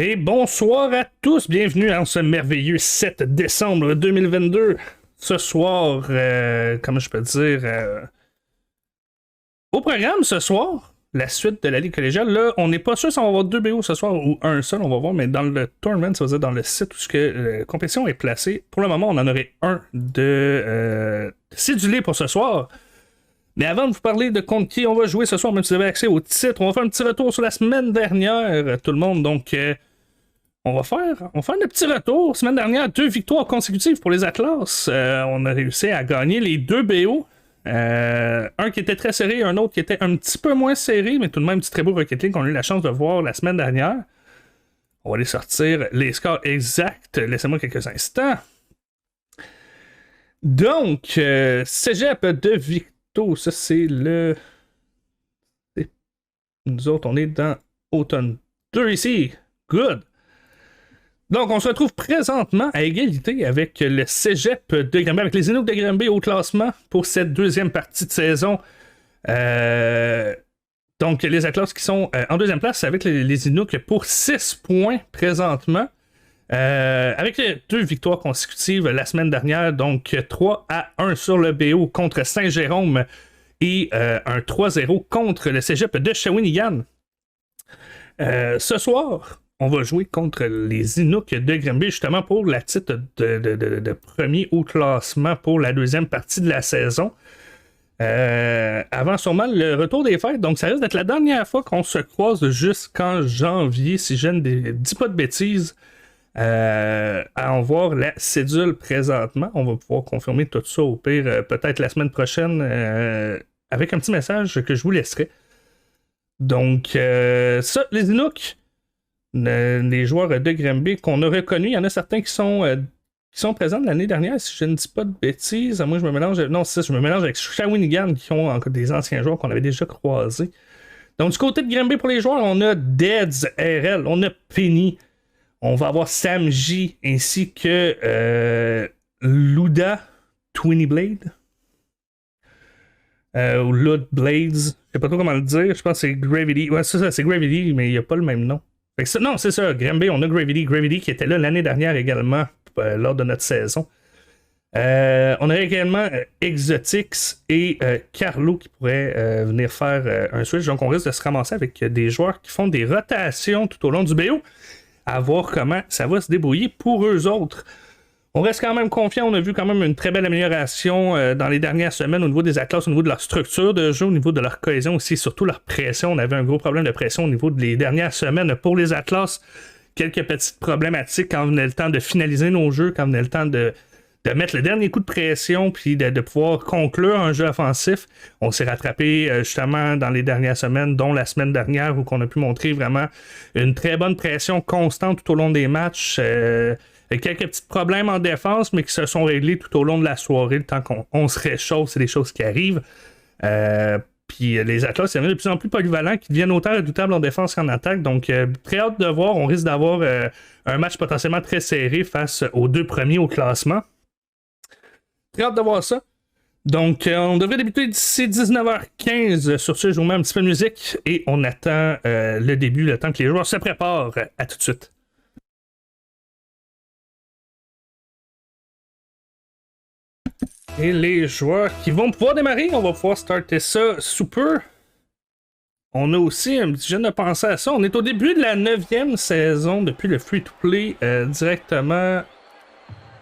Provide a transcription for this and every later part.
Et bonsoir à tous, bienvenue en ce merveilleux 7 décembre 2022. Ce soir, comment je peux dire, au programme ce soir, la suite de la Ligue collégiale. Là, on n'est pas sûr si on va avoir 2 BO ce soir ou un seul, on va voir, mais dans le tournament, ça veut dire dans le site où la compétition est placée, pour le moment, on en aurait un de cédulé pour ce soir. Mais avant de vous parler de contre qui on va jouer ce soir, même si vous avez accès au titre, on va faire un petit retour sur la semaine dernière, tout le monde. Donc, on va faire un petit retour. Semaine dernière, 2 victoires consécutives pour les Atlas. On a réussi à gagner les 2 BO. Un qui était très serré, un autre qui était un petit peu moins serré, mais tout de même du très beau Rocket League qu'on a eu la chance de voir la semaine dernière. On va aller sortir les scores exacts. Laissez-moi quelques instants. Donc, Cégep de Victo, ça c'est le... Nous autres, on est dans Automne 2 ici. Good. Donc, on se retrouve présentement à égalité avec le Cégep de Granby, avec les Inuits de Granby au classement pour cette deuxième partie de saison. Donc, les Atlas qui sont en deuxième place avec les Inuits pour 6 points présentement. Avec 2 victoires consécutives la semaine dernière, donc 3-1 sur le BO contre Saint-Jérôme et un 3-0 contre le Cégep de Shawinigan. Ce soir, on va jouer contre les Inuits de Granby justement pour la titre de premier au classement pour la deuxième partie de la saison. Avant sûrement le retour des fêtes, donc ça risque d'être la dernière fois qu'on se croise jusqu'en janvier, si je ne dis pas de bêtises. À en voir la cédule présentement. On va pouvoir confirmer tout ça au pire peut-être la semaine prochaine avec un petit message que je vous laisserai. Donc, ça, les Inuits, les joueurs de Granby qu'on a reconnus, il y en a certains qui sont présents de l'année dernière, si je ne dis pas de bêtises. Moi, je me mélange. Non, c'est ça, je me mélange avec Shawinigan, qui ont encore des anciens joueurs qu'on avait déjà croisés. Donc, du côté de Granby pour les joueurs, on a Deads RL, on a Penny. On va avoir Sam J ainsi que Luda Twinny Blade. Ou Lud Blades. Je sais pas trop comment le dire. Je pense que c'est Gravity. Ouais, ça c'est Gravity, mais il n'y a pas le même nom. Fait que non, c'est ça. Granby, on a Gravity. Gravity qui était là l'année dernière également lors de notre saison. On a également Exotix et Carlo qui pourraient venir faire un switch. Donc on risque de se ramasser avec des joueurs qui font des rotations tout au long du BO. À voir comment ça va se débrouiller pour eux autres. On reste quand même confiant, on a vu quand même une très belle amélioration dans les dernières semaines au niveau des Atlas, au niveau de leur structure de jeu, au niveau de leur cohésion aussi, surtout leur pression. On avait un gros problème de pression au niveau des dernières semaines pour les Atlas. Quelques petites problématiques quand venait le temps de finaliser nos jeux, quand venait le temps de mettre le dernier coup de pression puis de pouvoir conclure un jeu offensif. On s'est rattrapé justement dans les dernières semaines, dont la semaine dernière où on a pu montrer vraiment une très bonne pression constante tout au long des matchs. Avec quelques petits problèmes en défense, mais qui se sont réglés tout au long de la soirée, le temps qu'on se réchauffe, c'est des choses qui arrivent. Puis les Atlas, c'est de plus en plus polyvalents, qui deviennent autant redoutables en défense qu'en attaque. Donc, très hâte de voir. On risque d'avoir un match potentiellement très serré face aux 2 premiers au classement. Très hâte de voir ça. Donc, on devrait débuter d'ici 19h15. Sur ce, je vous mets un petit peu de musique et on attend le début, le temps que les joueurs se préparent. À tout de suite. Et les joueurs qui vont pouvoir démarrer, on va pouvoir starter ça super. On a aussi un petit jeune de penser à ça. On est au début de la 9e saison depuis le free-to-play directement.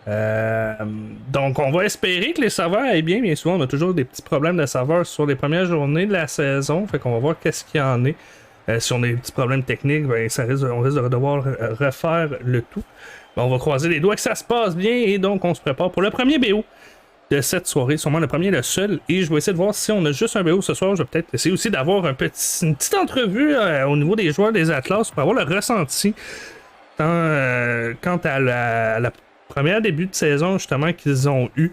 Donc on va espérer que les serveurs aillent bien. Bien souvent on a toujours des petits problèmes de serveurs sur les premières journées de la saison. Fait qu'on va voir qu'est-ce qu'il y en est. Si on a des petits problèmes techniques, ben, on risque de devoir refaire le tout. Ben, on va croiser les doigts que ça se passe bien et donc on se prépare pour le premier BO de cette soirée, sûrement le premier et le seul, et je vais essayer de voir si on a juste un BO ce soir. Je vais peut-être essayer aussi d'avoir une petite entrevue au niveau des joueurs des Atlas pour avoir le ressenti quant à la première début de saison justement qu'ils ont eu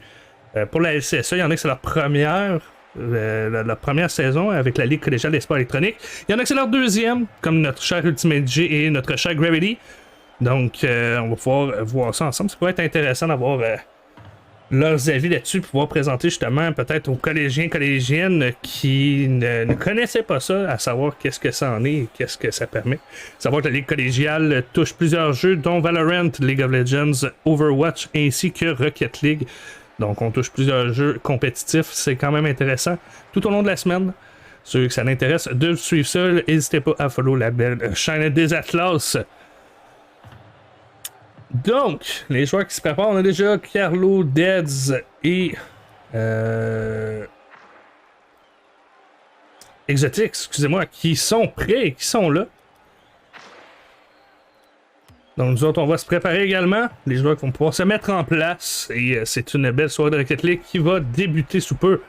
pour la LCSE. Il y en a que c'est leur première saison avec la Ligue collégiale des sports électroniques. Il y en a que c'est leur deuxième, comme notre cher Ultimate J et notre cher Gravity. Donc on va pouvoir voir ça ensemble. Ça pourrait être intéressant d'avoir leurs avis là-dessus, pouvoir présenter justement peut-être aux collégiens, collégiennes qui ne connaissaient pas ça, à savoir qu'est-ce que ça en est et qu'est-ce que ça permet. Savoir que la Ligue collégiale touche plusieurs jeux, dont Valorant, League of Legends, Overwatch ainsi que Rocket League. Donc on touche plusieurs jeux compétitifs, c'est quand même intéressant tout au long de la semaine. Ceux que ça l'intéresse de suivre ça, n'hésitez pas à follow la belle chaîne des Atlas. Donc, les joueurs qui se préparent, on a déjà Carlo, Deads et Exotic, excusez-moi, qui sont prêts et qui sont là. Donc nous autres, on va se préparer également. Les joueurs vont pouvoir se mettre en place et c'est une belle soirée de Rocket League qui va débuter sous peu.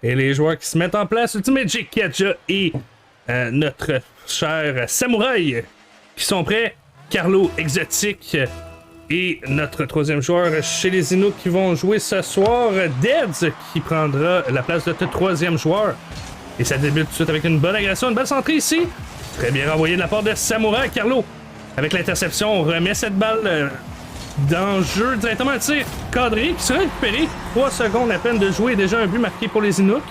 Et les joueurs qui se mettent en place, Ultimate J, Kadja et notre cher Samouraï qui sont prêts. Carlo, Exotic et notre troisième joueur chez les Inuits qui vont jouer ce soir. Deads qui prendra la place de notre troisième joueur. Et ça débute tout de suite avec une bonne agression, une belle centrée ici. Très bien renvoyé de la part de Samouraï. Carlo, avec l'interception, on remet cette balle dans le jeu directement un tir cadré qui sera récupéré. 3 secondes à peine de jouer, déjà un but marqué pour les Inuits.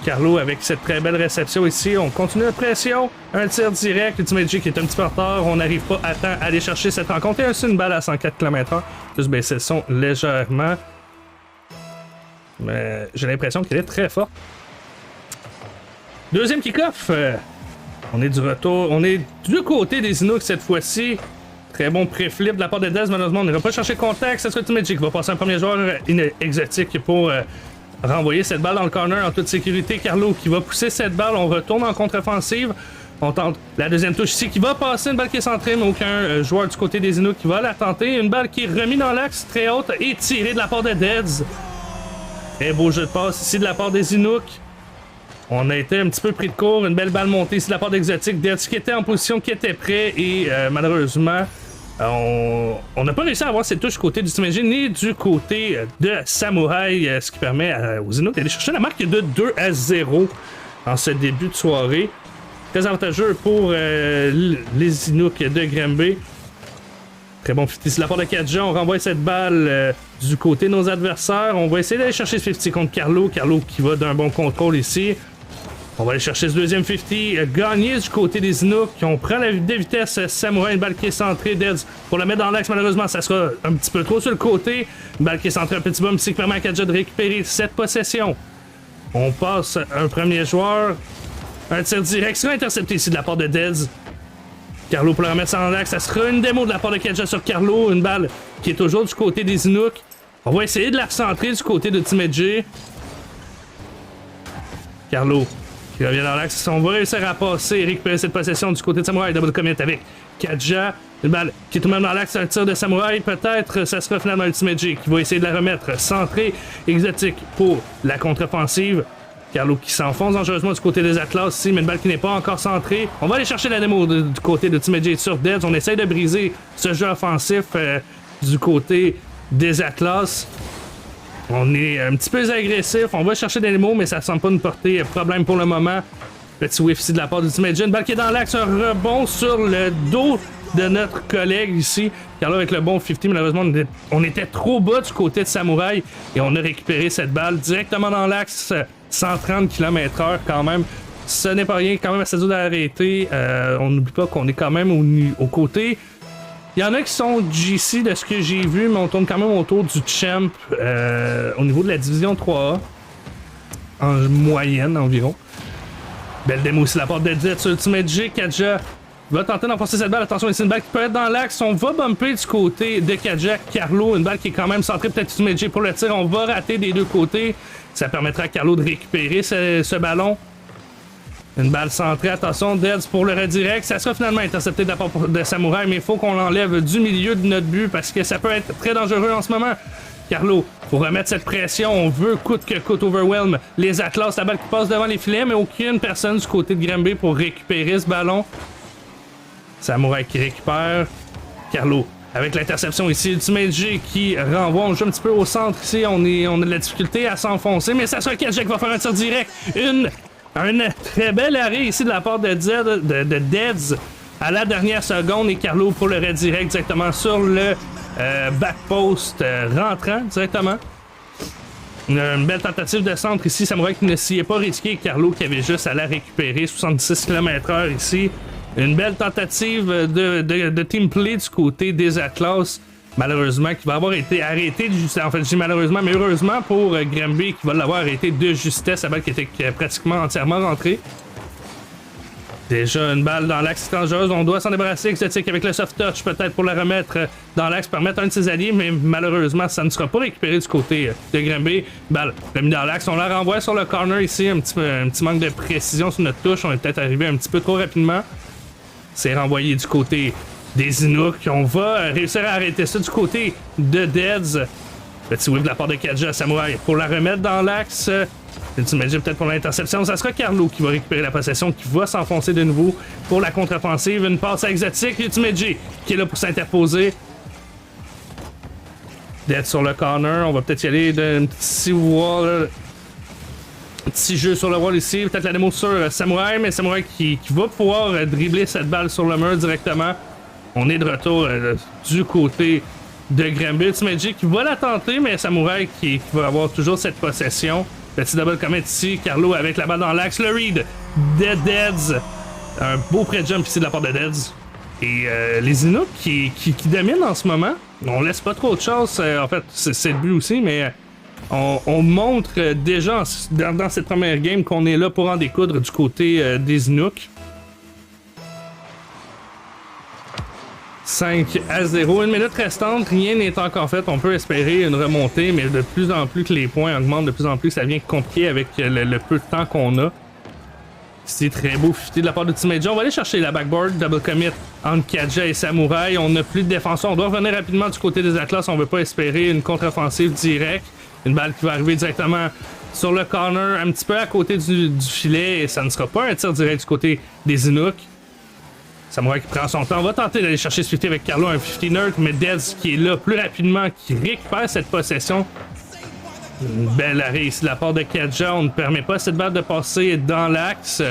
Carlo avec cette très belle réception ici, on continue la pression, un tir direct, Ultimate J qui est un petit peu en retard, on n'arrive pas à temps à aller chercher cette rencontre et ainsi une balle à 104 km/h, juste baisser le son légèrement. Mais j'ai l'impression qu'elle est très forte. Deuxième kick-off, on est du retour, on est du côté des Inuits cette fois-ci. Très bon pré-flip de la part de Dez, malheureusement on n'ira pas chercher contact, c'est ce que Ultimate J qui va passer un premier joueur exotique pour renvoyer cette balle dans le corner en toute sécurité. Carlo qui va pousser cette balle, on retourne en contre-offensive, on tente la deuxième touche ici qui va passer, une balle qui est centrée mais aucun joueur du côté des Inuits qui va la tenter, une balle qui est remise dans l'axe très haute et tirée de la part de Dez. Très beau jeu de passe ici de la part des Inuits. On a été un petit peu pris de court, une belle balle montée ici de la part d'Exotic, Dez qui était en position, qui était prêt et malheureusement on n'a pas réussi à avoir cette touche du côté du Ultimate J ni du côté de Samouraï, ce qui permet aux Inuits d'aller chercher la marque de 2-0 en ce début de soirée. Très avantageux pour les Inuits de Granby. Très bon 50 ici de la part de Kadja, on renvoie cette balle du côté de nos adversaires. On va essayer d'aller chercher ce 50 contre Carlo. Carlo qui va d'un bon contrôle ici. On va aller chercher ce deuxième 50, gagné du côté des Inuits. On prend la de vitesse, Samouraï, une balle qui est centrée, Deads pour la mettre dans l'axe. Malheureusement, ça sera un petit peu trop sur le côté. Une balle qui est centrée, un petit bump ici qui permet à Kadja de récupérer cette possession. On passe un premier joueur. Un tir direct sera intercepté ici de la part de Deads. Carlo pour le remettre dans l'axe. Ça sera une démo de la part de Kadja sur Carlo. Une balle qui est toujours du côté des Inuits. On va essayer de la recentrer du côté de Ultimate J. Carlo qui revient dans l'axe. On va réussir à passer et récupérer cette possession du côté de Samouraï. Double commit avec Kadja. Une balle qui est tout de même dans l'axe. Un tir de Samouraï. Peut-être ça sera finalement Ultimate J qui va essayer de la remettre centrée. Exotique pour la contre-offensive. Carlo qui s'enfonce dangereusement du côté des Atlas ici, mais une balle qui n'est pas encore centrée. On va aller chercher la démo du côté de Ultimate J sur Deads. On essaye de briser ce jeu offensif du côté des Atlas. On est un petit peu agressif, on va chercher des démos, mais ça ne semble pas nous porter problème pour le moment. Petit whiff ici de la part d'Ultimate J. Une balle qui est dans l'axe, un rebond sur le dos de notre collègue ici. Carlo avec le bon 50, malheureusement, on était trop bas du côté de Samouraï et on a récupéré cette balle directement dans l'axe. 130 km/h quand même. Ce n'est pas rien, quand même assez dur d'arrêter. On n'oublie pas qu'on est quand même au côté. Il y en a qui sont GC de ce que j'ai vu, mais on tourne quand même autour du champ au niveau de la division 3A. En moyenne environ. Belle démo aussi la porte de Deads sur Ultimate J. Kadja va tenter d'enfoncer cette balle. Attention, c'est une balle qui peut être dans l'axe. On va bumper du côté de Kadja. Carlo, une balle qui est quand même centrée. Peut-être Ultimate J pour le tir. On va rater des deux côtés. Ça permettra à Carlo de récupérer ce ballon. Une balle centrée, attention, Deads pour le redirect. Ça sera finalement intercepté de la part de Samouraï, mais il faut qu'on l'enlève du milieu de notre but parce que ça peut être très dangereux en ce moment. Carlo Pour remettre cette pression, on veut coûte que coûte overwhelm les Atlas, la balle qui passe devant les filets, mais aucune personne du côté de Granby pour récupérer ce ballon. Samouraï qui récupère. Carlo avec l'interception ici. Ultimate J qui renvoie. On joue un petit peu au centre ici. On a de la difficulté à s'enfoncer, mais ça sera Kedja qui va faire un tir direct. Un très bel arrêt ici de la part de Deads à la dernière seconde. Et Carlo pour le raid direct directement sur le back post rentrant directement. Une belle tentative de centre ici. Samouraï qui ne s'y est pas risqué. Carlo qui avait juste à la récupérer. 66 km/h ici. Une belle tentative de team play du côté des Atlas. Malheureusement, qui va avoir été arrêté de justesse. En fait, je dis malheureusement, mais heureusement pour Granby qui va l'avoir arrêté de justesse. La balle qui était pratiquement entièrement rentrée. Déjà une balle dans l'axe dangereuse. On doit s'en débarrasser exotique avec le soft touch, peut-être pour la remettre dans l'axe, permettre un de ses alliés, mais malheureusement, ça ne sera pas récupéré du côté de Granby. Balle remise dans l'axe. On la renvoie sur le corner ici. Un petit manque de précision sur notre touche. On est peut-être arrivé un petit peu trop rapidement. C'est renvoyé du côté des Inuks. On va réussir à arrêter ça du côté de Deads. Petit whip de la part de Kedja Samouraï pour la remettre dans l'axe. Ultimate J peut-être pour l'interception. Ça sera Carlo qui va récupérer la possession, qui va s'enfoncer de nouveau pour la contre-offensive. Une passe exotique. Ultimate J qui est là pour s'interposer. Deads sur le corner. On va peut-être y aller d'un petit wall. Petit jeu sur le wall ici, peut-être la démo sur Samouraï, mais Samouraï qui va pouvoir dribbler cette balle sur le mur directement. On est de retour du côté de Granby. Ultimate J qui va la tenter, mais Samouraï qui va avoir toujours cette possession. Petit double commit ici, Carlo avec la balle dans l'axe, le read de Deads. Un beau pré-jump ici de la part de Deads. Et les Inuks qui dominent en ce moment. On laisse pas trop de chance, en fait c'est le but aussi, mais... On montre déjà dans cette première game qu'on est là pour en découdre du côté des Inuks. 5-0, une minute restante, rien n'est encore fait. On peut espérer une remontée, mais de plus en plus que les points augmentent, de plus en plus ça devient compliqué avec le peu de temps qu'on a. C'est très beau 50 de la part de Ultimate J. On va aller chercher la backboard, double commit entre Kedja et Samouraï. On n'a plus de défenseur, on doit revenir rapidement du côté des Atlas. On veut pas espérer une contre-offensive directe. Une balle qui va arriver directement sur le corner, un petit peu à côté du filet, et ça ne sera pas un tir direct du côté des Inuks. Samouraï qui prend son temps, on va tenter d'aller chercher ce 50 avec Carlo, un 50 nerd, mais Deads qui est là plus rapidement, qui récupère cette possession. Une belle arrêt ici de la part de Kedja, on ne permet pas à cette balle de passer dans l'axe.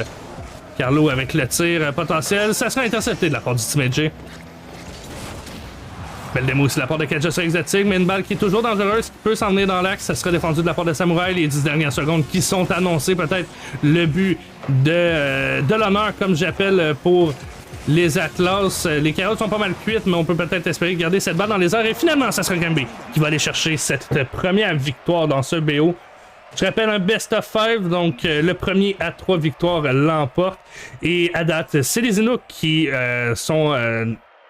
Carlo avec le tir potentiel, ça sera intercepté de la part du Ultimate J. Belle démo ici de la part de Kedja sur exotique, mais une balle qui est toujours dangereuse, qui peut s'en venir dans l'axe. Ça sera défendu de la part de Samouraï. Les 10 dernières secondes qui sont annoncées, peut-être le but de l'honneur, comme j'appelle pour les Atlas. Les carottes sont pas mal cuites, mais on peut peut-être espérer garder cette balle dans les airs. Et finalement, ça sera Granby qui va aller chercher cette première victoire dans ce BO. Je rappelle un best of 5, donc le premier à 3 victoires l'emporte. Et à date, c'est les Inuks qui sont...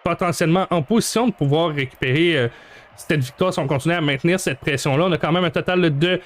potentiellement en position de pouvoir récupérer cette victoire si on continue à maintenir cette pression-là. On a quand même un total de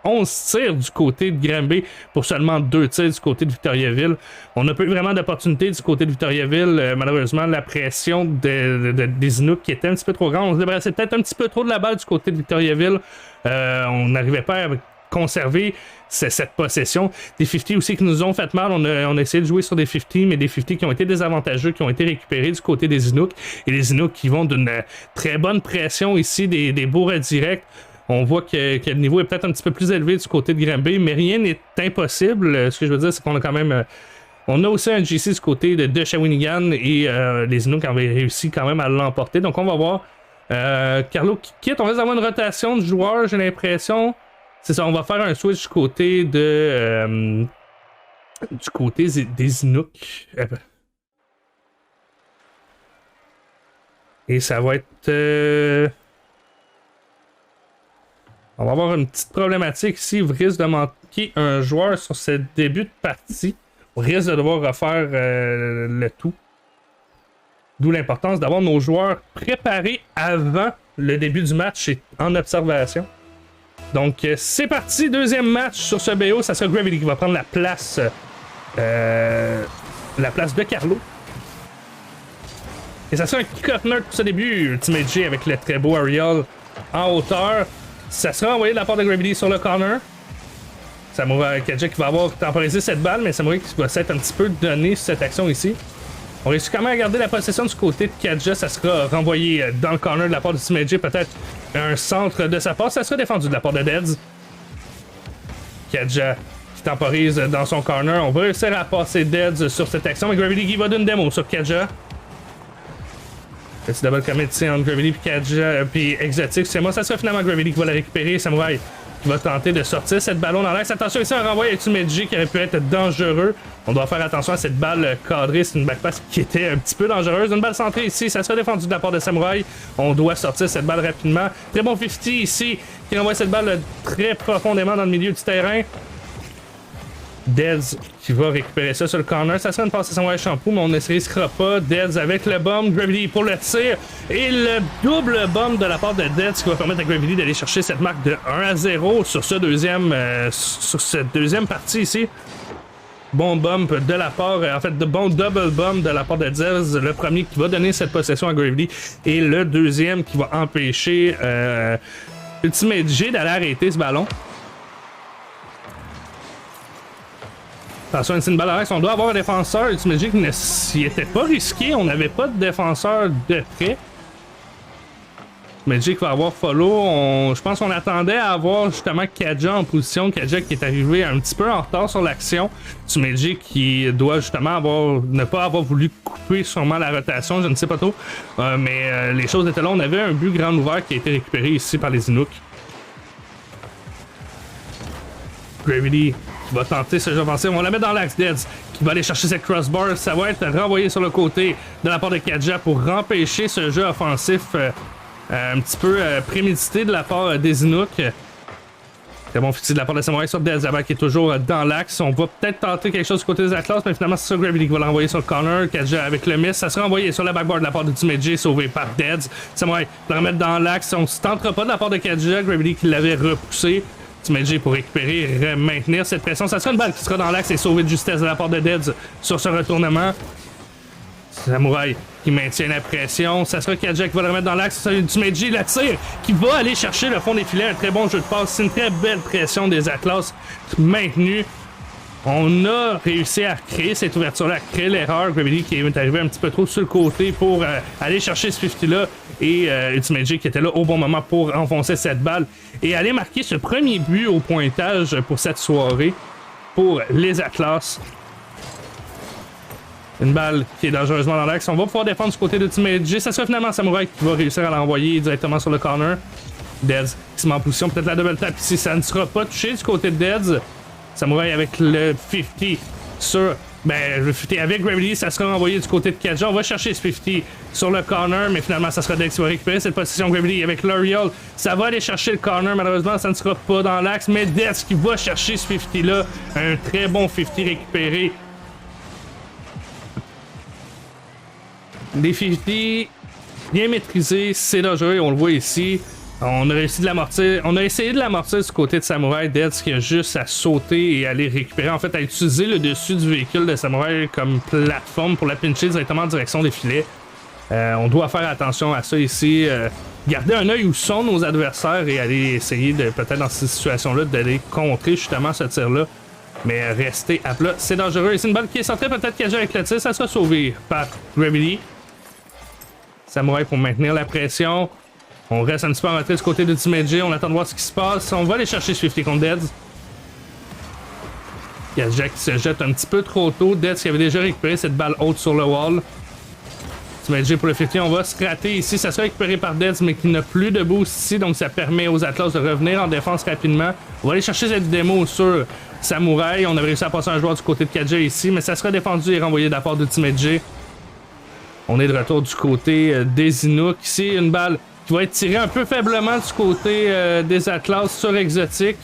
11 tirs du côté de Granby pour seulement 2 tirs du côté de Victoriaville. On n'a pas eu vraiment d'opportunité du côté de Victoriaville. Malheureusement, la pression des Inuks qui était un petit peu trop grande. On se débarrassait peut-être un petit peu trop de la balle du côté de Victoriaville. On n'arrivait pas à conserver cette possession. Des 50 aussi qui nous ont fait mal. On a essayé de jouer sur des 50, mais des 50 qui ont été désavantageux, qui ont été récupérés du côté des Inuks. Et les Inuks qui vont d'une très bonne pression ici, des bourres directs. On voit que le niveau est peut-être un petit peu plus élevé du côté de Granby, mais rien n'est impossible. Ce que je veux dire, c'est qu'on a quand même... on a aussi un GC du côté de Shawinigan et les Inuks avaient réussi quand même à l'emporter. Donc on va voir Carlo qui quitte. On risque d'avoir une rotation de joueurs, j'ai l'impression. C'est ça, on va faire un switch du côté de... du côté des Inuks. Et ça va être... on va avoir une petite problématique ici. On risque de manquer un joueur sur ce début de partie. On risque de devoir refaire le tout. D'où l'importance d'avoir nos joueurs préparés avant le début du match et en observation. Donc c'est parti, deuxième match sur ce BO. Ça sera Gravity qui va prendre la place de Carlo. Et ça sera un kick-off nerd pour ce début. Ultimate J avec le très beau Ariel en hauteur. Ça sera envoyé de la part de Gravity sur le corner. Samurai Kadja qui va avoir temporisé cette balle, mais Samurai qui va s'être un petit peu donné sur cette action ici. On réussit quand même à garder la possession du côté de Kadja. Ça sera renvoyé dans le corner de la part de Team AJ. Peut-être un centre de sa part. Ça sera défendu de la part de Deads. Kadja qui temporise dans son corner. On va réussir à passer Deads sur cette action. Mais Gravity qui va d'une démo sur Kadja. Petit double commit ici entre Gravity puis Kadja puis Exotic. C'est moi, ça sera finalement Gravity qui va la récupérer. Samurai qui va tenter de sortir cette ballon dans l'axe. Attention ici, un renvoi avec Tumeji qui aurait pu être dangereux. On doit faire attention à cette balle cadrée. C'est une backpass qui était un petit peu dangereuse. Une balle centrée ici, ça sera défendu de la part de Samurai. On doit sortir cette balle rapidement. Très bon 50 ici qui envoie cette balle très profondément dans le milieu du terrain. Deads qui va récupérer ça sur le corner. Ça sera une passe à Samurai Shampoo, mais on ne se risquera pas. Deads avec le bomb. Gravity pour le tir. Et le double bomb de la part de Deads qui va permettre à Gravity d'aller chercher cette marque de 1-0 sur ce sur cette deuxième partie ici. Bon bump de la part, en fait, de bon double bomb de la part de Deads. Le premier qui va donner cette possession à Gravity. Et le deuxième qui va empêcher Ultimate J d'aller arrêter ce ballon. Attention, c'est une balle à l'axe. On doit avoir un défenseur. Ultimate J qui s'y était pas risqué. On n'avait pas de défenseur de près. Ultimate J qui va avoir follow. Je pense qu'on attendait à avoir justement Kadja en position. Kadja qui est arrivé un petit peu en retard sur l'action. Ultimate J qui doit justement ne pas avoir voulu couper sûrement la rotation. Je ne sais pas trop. Mais les choses étaient là. On avait un but grand ouvert qui a été récupéré ici par les Inuks. Gravity qui va tenter ce jeu offensif. On va la mettre dans l'axe. Deads qui va aller chercher cette crossbar. Ça va être renvoyé sur le côté de la part de Kadja pour empêcher ce jeu offensif un petit peu prémédité de la part des Inuks. Très bon fusil de la part de Samurai sur Deads qui est toujours dans l'axe. On va peut-être tenter quelque chose du côté des Atlas, mais finalement c'est ça Gravity qui va l'envoyer sur le corner. Kadja avec le miss. Ça sera envoyé sur la backboard de la part de Team AJ, sauvé par Deads. Samurai va le remettre dans l'axe. On ne se tentera pas de la part de Kadja. Gravity qui l'avait repoussé. Team AJ pour récupérer et maintenir cette pression. Ça sera une balle qui sera dans l'axe et sauvée de justesse de la part de Deads sur ce retournement. Samurai qui maintient la pression. Ça sera Kadja qui va le remettre dans l'axe. Team AJ la tire qui va aller chercher le fond des filets. Un très bon jeu de passe. C'est une très belle pression des Atlas maintenue. On a réussi à créer cette ouverture-là, à créer l'erreur. Gravity qui est arrivé un petit peu trop sur le côté pour aller chercher ce 50-là. Et Ultimate J qui était là au bon moment pour enfoncer cette balle et aller marquer ce premier but au pointage pour cette soirée pour les Atlas. Une balle qui est dangereusement dans l'axe. On va pouvoir défendre du côté de Ultimate J. Ça sera finalement Samurai qui va réussir à l'envoyer directement sur le corner. Deads qui se met en position. Peut-être la double tap ici. Ça ne sera pas touché du côté de Deads. Samurai avec le 50 sur... le 50 avec Gravity, ça sera envoyé du côté de Kadja. On va chercher ce 50 sur le corner, mais finalement, ça sera Dex qui va récupérer cette position Gravity avec L'Oreal. Ça va aller chercher le corner. Malheureusement, ça ne sera pas dans l'axe, mais Dex qui va chercher ce 50-là. Un très bon 50 récupéré. Des 50 bien maîtrisés, c'est dangereux, on le voit ici. On a réussi de l'amortir. On a essayé de l'amortir du côté de Samurai. Deads qui a juste à sauter et aller récupérer. En fait, à utiliser le dessus du véhicule de Samurai comme plateforme pour la pincher directement en direction des filets. On doit faire attention à ça ici. Garder un œil où sont nos adversaires et aller essayer de, peut-être dans cette situation-là, d'aller contrer justement ce tir-là. Mais rester à plat, c'est dangereux. Et c'est une balle qui est centrée, peut-être Kadja avec le tir. Ça sera sauvé par Gravity. Samurai pour maintenir la pression. On reste un petit peu en retrait du côté de Ultimate J. On attend de voir ce qui se passe. On va aller chercher Swifty contre Deads. Kadja qui se jette un petit peu trop tôt. Deads qui avait déjà récupéré cette balle haute sur le wall. Ultimate J pour le 50. On va se rater ici. Ça sera récupéré par Deads, mais qui n'a plus de boost ici. Donc ça permet aux Atlas de revenir en défense rapidement. On va aller chercher cette démo sur Samurai. On a réussi à passer un joueur du côté de Kadja ici, mais ça sera défendu et renvoyé de la part d'Ultimate J. On est de retour du côté des Inuks. Ici, une balle qui va être tiré un peu faiblement du côté des Atlas sur Exotic.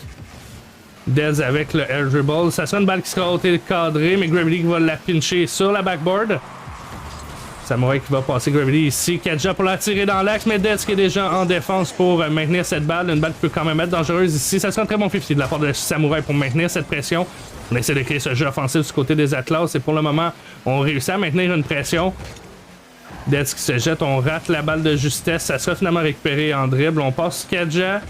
Deads avec le air dribble. Ça sera une balle qui sera hautée cadrée, mais Gravity qui va la pincher sur la backboard. Samurai qui va passer Gravity ici. Kadja pour la tirer dans l'axe, mais Deads qui est déjà en défense pour maintenir cette balle. Une balle qui peut quand même être dangereuse ici. Ça sera un très bon 50 de la part de Samurai pour maintenir cette pression. On essaie de créer ce jeu offensif du côté des Atlas et pour le moment, on réussit à maintenir une pression. Deads qui se jette, on rate la balle de justesse. Ça sera finalement récupéré en dribble. On passe Kadja.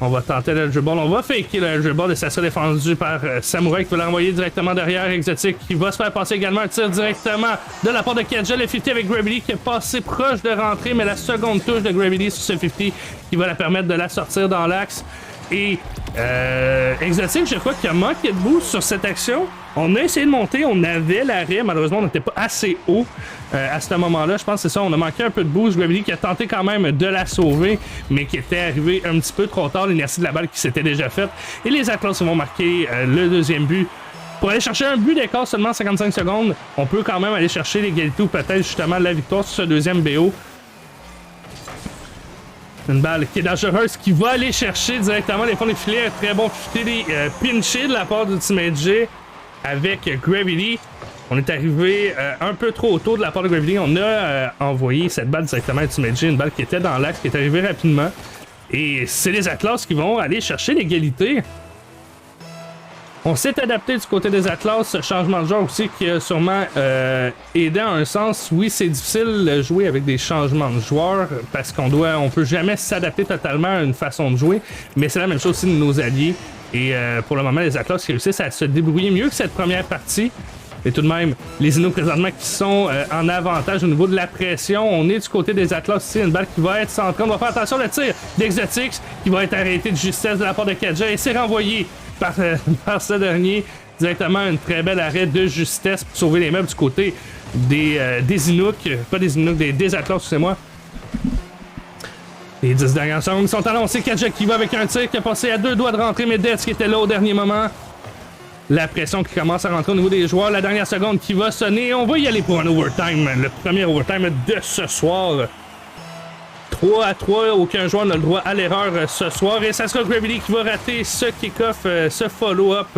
On va tenter le dribble. On va faker le dribble et ça sera défendu par Samouraï qui va l'envoyer directement derrière. Exotique qui va se faire passer également un tir directement de la part de Kadja. Le 50 avec Gravity qui est passé proche de rentrer, mais la seconde touche de Gravity sur ce 50 qui va la permettre de la sortir dans l'axe. Et Exotique, je crois qu'il a manqué de boost sur cette action. On a essayé de monter, on avait l'arrêt, malheureusement on n'était pas assez haut à ce moment-là. Je pense que c'est ça, on a manqué un peu de boost. Gravity qui a tenté quand même de la sauver, mais qui était arrivé un petit peu trop tard, l'inertie de la balle qui s'était déjà faite. Et les Atlas vont marquer le deuxième but. Pour aller chercher un but d'écart seulement 55 secondes, on peut quand même aller chercher l'égalité ou peut-être justement la victoire sur ce deuxième BO. Une balle qui est dangereuse, qui va aller chercher directement les fonds des filets. Un très bon filet pinché de la part du teammate G avec Gravity. On est arrivé un peu trop tôt de la part de Gravity. On a envoyé cette balle directement à teammate G, une balle qui était dans l'axe, qui est arrivée rapidement. Et c'est les Atlas qui vont aller chercher l'égalité. On s'est adapté du côté des Atlas, ce changement de joueur aussi qui a sûrement aidé en un sens. Oui, c'est difficile de jouer avec des changements de joueurs parce qu'on peut jamais s'adapter totalement à une façon de jouer, mais c'est la même chose aussi de nos alliés. Et pour le moment, les Atlas réussissent à se débrouiller mieux que cette première partie. Et tout de même, les Inuits présentement qui sont en avantage au niveau de la pression. On est du côté des Atlas ici, une balle qui va être centrée. On va faire attention au tir d'Exotics qui va être arrêté de justesse de la part de Kadja et c'est renvoyé par ce dernier. Directement un très bel arrêt de justesse pour sauver les meubles du côté des Inuits. Pas des Inuits, des Atlas, excusez-moi. Les 10 dernières secondes sont annoncées. Kadja qui va avec un tir qui a passé à 2 doigts de rentrer, mais Death qui était là au dernier moment. La pression qui commence à rentrer au niveau des joueurs. La dernière seconde qui va sonner. On va y aller pour un overtime. Le premier overtime de ce soir. 3-3, aucun joueur n'a le droit à l'erreur ce soir. Et ça sera Gravity qui va rater ce kick-off, ce follow-up.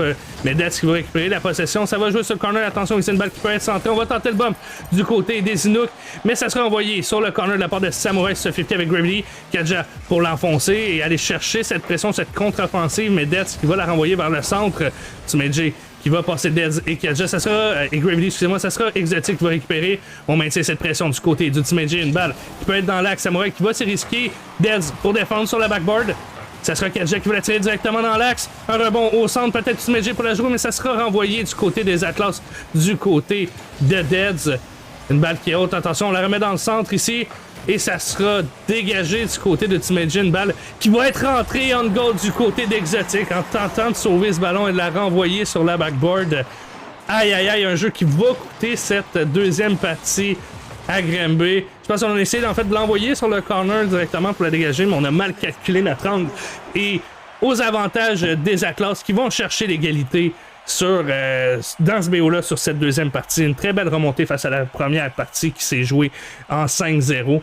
Mais Death qui va récupérer la possession. Ça va jouer sur le corner. Attention, c'est une balle qui peut être centrée. On va tenter le bump du côté des Inuits. Mais ça sera envoyé sur le corner de la part de Samouraï, ce 50 avec Gravity. Kadja pour l'enfoncer et aller chercher cette pression, cette contre-offensive. Mais Death qui va la renvoyer vers le centre. Tumedji qui va passer Deads et Kadja. Ça sera, et Gravity, excusez-moi, ça sera Exotic qui va récupérer. On maintient cette pression du côté du teammate G. Une balle qui peut être dans l'axe. Samouraï qui va s'y risquer. Deads pour défendre sur la backboard. Ça sera Kadja qui va la tirer directement dans l'axe. Un rebond au centre, peut-être teammate G pour la jouer, mais ça sera renvoyé du côté des Atlas, du côté de Deads. Une balle qui est haute. Attention, on la remet dans le centre ici. Et ça sera dégagé du côté de Teammate G, une balle qui va être rentrée on goal du côté d'Exotic en tentant de sauver ce ballon et de la renvoyer sur la backboard. Aïe aïe aïe, un jeu qui va coûter cette deuxième partie à Granby. Je pense qu'on a essayé en fait de l'envoyer sur le corner directement pour la dégager, mais on a mal calculé notre angle. Et aux avantages des Atlas qui vont chercher l'égalité dans ce BO-là sur cette deuxième partie. Une très belle remontée face à la première partie qui s'est jouée en 5-0.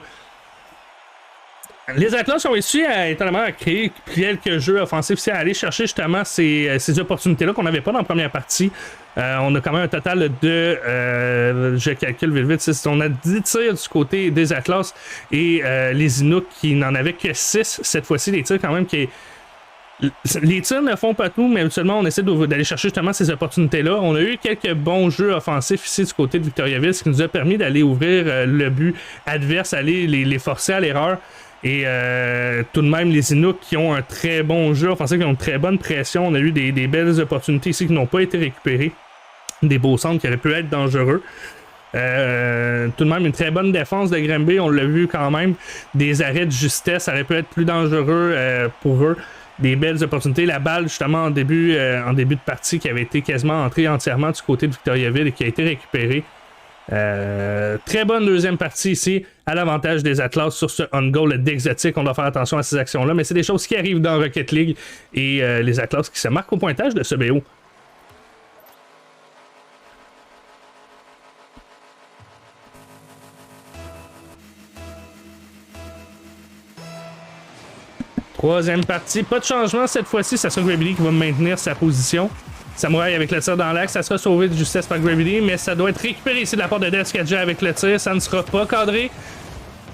Les Atlas ont réussi étonnamment à créer quelques jeux offensifs, à aller chercher justement ces opportunités-là qu'on n'avait pas dans la première partie. On a quand même un total de, je calcule vite, on a 10 tirs du côté des Atlas et les Inuits qui n'en avaient que 6 cette fois-ci, des tirs quand même qui est. Les tirs ne font pas tout, mais habituellement, on essaie d'aller chercher justement ces opportunités-là. On a eu quelques bons jeux offensifs ici du côté de Victoriaville, ce qui nous a permis d'aller ouvrir le but adverse, aller les forcer à l'erreur. Et tout de même, les Inuits qui ont un très bon jeu offensif, qui ont une très bonne pression. On a eu des belles opportunités ici qui n'ont pas été récupérées. Des beaux centres qui auraient pu être dangereux. Tout de même, une très bonne défense de Granby, on l'a vu quand même. Des arrêts de justesse, ça aurait pu être plus dangereux pour eux. Des belles opportunités. La balle, justement, en début de partie, qui avait été quasiment entrée entièrement du côté de Victoriaville et qui a été récupérée. Très bonne deuxième partie ici, à l'avantage des Atlas sur ce on-goal d'Exotic. On doit faire attention à ces actions-là, mais c'est des choses qui arrivent dans Rocket League et les Atlas qui se marquent au pointage de ce BO. Troisième partie, pas de changement cette fois-ci, ça sera Gravity qui va maintenir sa position. Samouraï avec le tir dans l'axe, ça sera sauvé de justesse par Gravity, mais ça doit être récupéré ici de la part de Death Kadja avec le tir, ça ne sera pas cadré.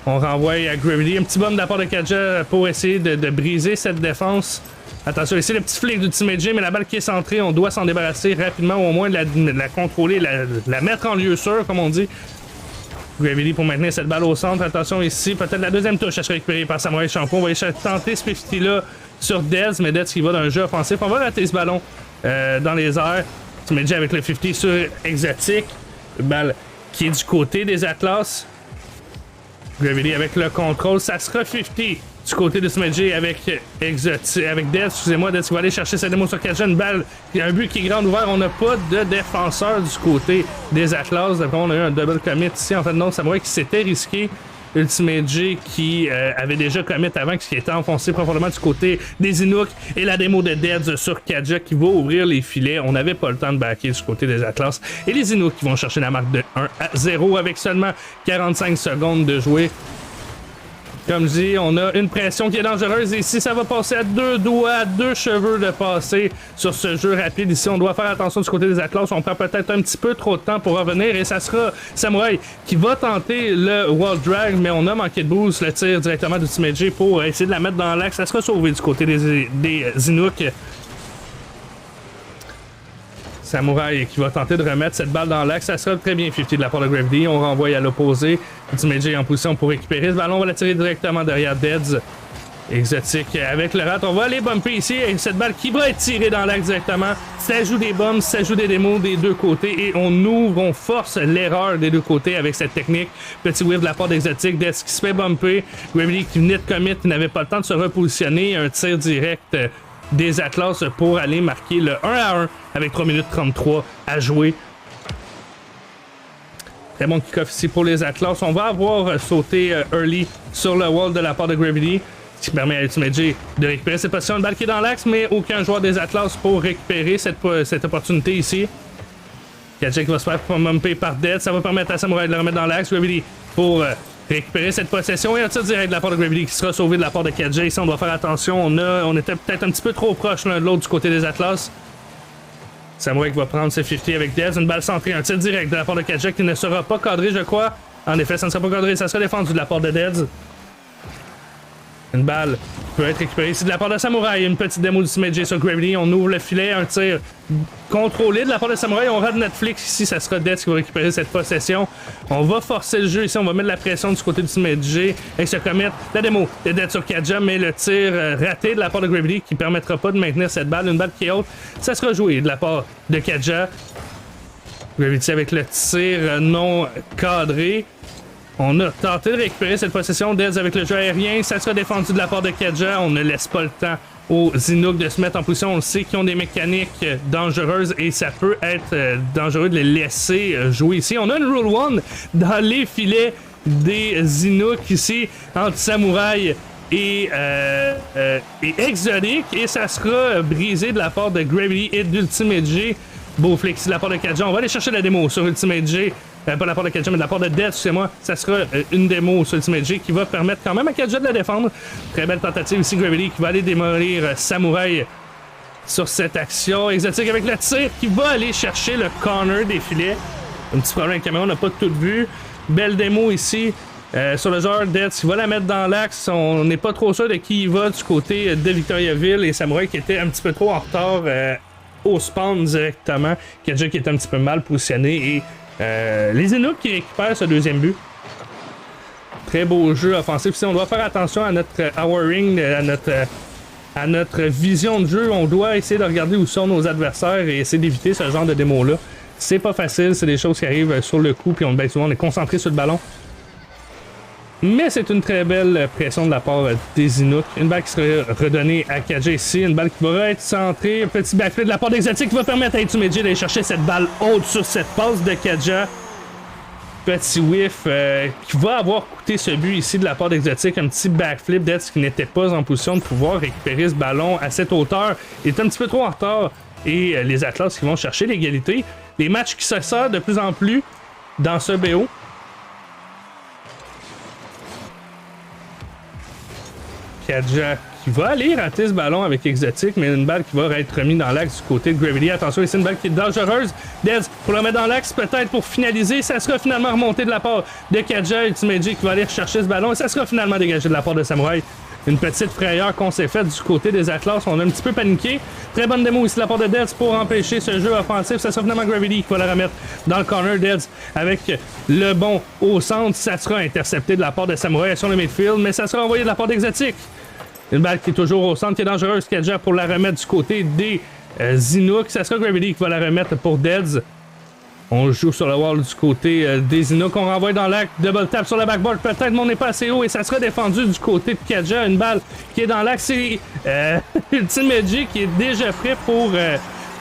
On renvoie à Gravity, un petit bomb de la part de Kadja pour essayer de briser cette défense. Attention ici, le petit flic du teammate G, mais la balle qui est centrée, on doit s'en débarrasser rapidement, ou au moins de la contrôler, la mettre en lieu sûr, comme on dit. Gravity pour maintenir cette balle au centre. Attention ici, peut-être la deuxième touche à se récupérer par Samurai Champion. On va aller tenter ce 50 là sur Dez, mais Dez qui va d'un jeu offensif. On va rater ce ballon dans les airs. Smedjay avec le 50 sur Exotic. Balle qui est du côté des Atlas. Gravity avec le contrôle. Ça sera 50 du côté de Smedjay avec Exotic, avec Dez. Excusez-moi, Dez qui va aller chercher sa démo sur Kaja. Une balle, il y a un but qui est grand ouvert. On n'a pas de défenseur du côté des Atlas. D'après, on a eu un double commit ici. En fait, non, Samurai qui s'était risqué. Ultimate J qui avait déjà commit avant, qui était enfoncé profondément du côté des Inuks, et la démo de Deads sur Kaja qui va ouvrir les filets. On n'avait pas le temps de backer du côté des Atlas, et les Inuks qui vont chercher la marque de 1-0 avec seulement 45 secondes de jouer. Comme je dis, on a une pression qui est dangereuse et ici ça va passer à 2 doigts, 2 cheveux de passer sur ce jeu rapide. Ici on doit faire attention du côté des Atlas, on prend peut-être un petit peu trop de temps pour revenir et ça sera Samurai qui va tenter le wall drag, mais on a manqué de boost, le tir directement d'Ultimate J pour essayer de la mettre dans l'axe. Ça sera sauvé du côté des Inuks. Samurai qui va tenter de remettre cette balle dans l'axe. Ça sera très bien 50 de la part de Gravity. On renvoie à l'opposé. Ultimate J en position pour récupérer ce ballon. On va la tirer directement derrière Deads. Exotique avec le rat. On va aller bumper ici. Et cette balle qui va être tirée dans l'axe directement. Ça joue des bombes, ça joue des démos des deux côtés. Et on ouvre, on force l'erreur des deux côtés avec cette technique. Petit whiff de la part d'Exotique. Deads qui se fait bumper. Gravity qui venait de commit, qui n'avait pas le temps de se repositionner. Un tir direct des Atlas pour aller marquer le 1-1 avec 3 minutes 33 à jouer. Très bon kick-off ici pour les Atlas. On va avoir sauté early sur le wall de la part de Gravity, ce qui permet à Ultimate J de récupérer cette position. Une balle qui est dans l'axe, mais aucun joueur des Atlas pour récupérer cette opportunité ici. Kaja qui va se faire bumper par Dead. Ça va permettre à Samurai de le remettre dans l'axe. Gravity pour récupérer cette possession et un tir direct de la part de Gravity qui sera sauvé de la part de Kaja. Ici, on doit faire attention. On était peut-être un petit peu trop proche l'un de l'autre du côté des Atlas. Samurai qui va prendre ses 50 avec Dez. Une balle centrée, un tir direct de la part de Kaja qui ne sera pas cadré, je crois. En effet, ça ne sera pas cadré. Ça sera défendu de la part de Dez. Une balle peut être récupérée ici de la part de Samurai. Une petite démo du Smedjay sur Gravity. On ouvre le filet. Un tir contrôlé de la part de Samurai. On rate Netflix ici. Ça sera Death qui va récupérer cette possession. On va forcer le jeu ici. On va mettre la pression du côté du Smedjay avec ce commit. La démo de Death sur Kaja, mais le tir raté de la part de Gravity qui ne permettra pas de maintenir cette balle. Une balle qui est haute. Ça sera joué de la part de Kaja. Gravity avec le tir non cadré. On a tenté de récupérer cette possession. Dez avec le jeu aérien. Ça sera défendu de la part de Kaja. On ne laisse pas le temps aux Inuks de se mettre en position. On le sait qu'ils ont des mécaniques dangereuses et ça peut être dangereux de les laisser jouer ici. On a une Rule 1 dans les filets des Inuks ici entre Samurai et Exotic. Et ça sera brisé de la part de Gravity et d'Ultimate J. Beau flex de la part de Kaja. On va aller chercher la démo sur Ultimate J. Pas de la part de Kaja, mais de la part de Death, excusez-moi. Ça sera une démo sur Ultimate J qui va permettre quand même à Kaja de la défendre. Très belle tentative ici, Gravity qui va aller démolir Samurai sur cette action. Exotique avec le tir qui va aller chercher le corner des filets. Un petit problème avec la caméra, on n'a pas tout vu. Belle démo ici. Sur le joueur Death qui va la mettre dans l'axe. On n'est pas trop sûr de qui il va du côté de Victoriaville et Samurai qui était un petit peu trop en retard au spawn directement. Kaja qui était un petit peu mal positionné et les Inuks qui récupèrent ce deuxième but. Très beau jeu offensif. Si on doit faire attention à notre houring, à notre vision de jeu, on doit essayer de regarder où sont nos adversaires et essayer d'éviter ce genre de démo-là. C'est pas facile, c'est des choses qui arrivent sur le coup, puis souvent on est concentré sur le ballon. Mais c'est une très belle pression de la part des Inuks. Une balle qui sera redonnée à Kaja ici. Une balle qui va être centrée. Un petit backflip de la part d'Exotic qui va permettre à Ultimate J d'aller chercher cette balle haute sur cette passe de Kaja. Petit whiff qui va avoir coûté ce but ici de la part d'Exotic. Un petit backflip d'Eds qui n'était pas en position de pouvoir récupérer ce ballon à cette hauteur. Il est un petit peu trop en retard. Et les Atlas qui vont chercher l'égalité. Les matchs qui se sortent de plus en plus dans ce BO. Kaja qui va aller rater ce ballon avec Exotic, mais une balle qui va être remise dans l'axe du côté de Gravity. Attention, ici une balle qui est dangereuse. Dez pour la mettre dans l'axe, peut-être pour finaliser. Ça sera finalement remonté de la part de Kaja. Ultimate J qui va aller rechercher ce ballon et ça sera finalement dégagé de la part de Samurai. une petite frayeur qu'on s'est faite du côté des Atlas. On a un petit peu paniqué. Très bonne démo ici de la part de Deads pour empêcher ce jeu offensif. Ça sera finalement Gravity qui va la remettre dans le corner. Deads avec le bon au centre. Ça sera intercepté de la part de Samurai sur le midfield, mais ça sera envoyé de la part d'Exotic. Une balle qui est toujours au centre, qui est dangereuse. Kadja pour la remettre du côté des Zinuk. Ça sera Gravity qui va la remettre pour Deads. On joue sur le wall du côté des Zinuk. On renvoie dans l'axe. Double tap sur le backboard. Peut-être, mais on n'est pas assez haut. Et ça sera défendu du côté de Kadja. Une balle qui est dans l'axe. C'est Ultimate J qui est déjà prêt pour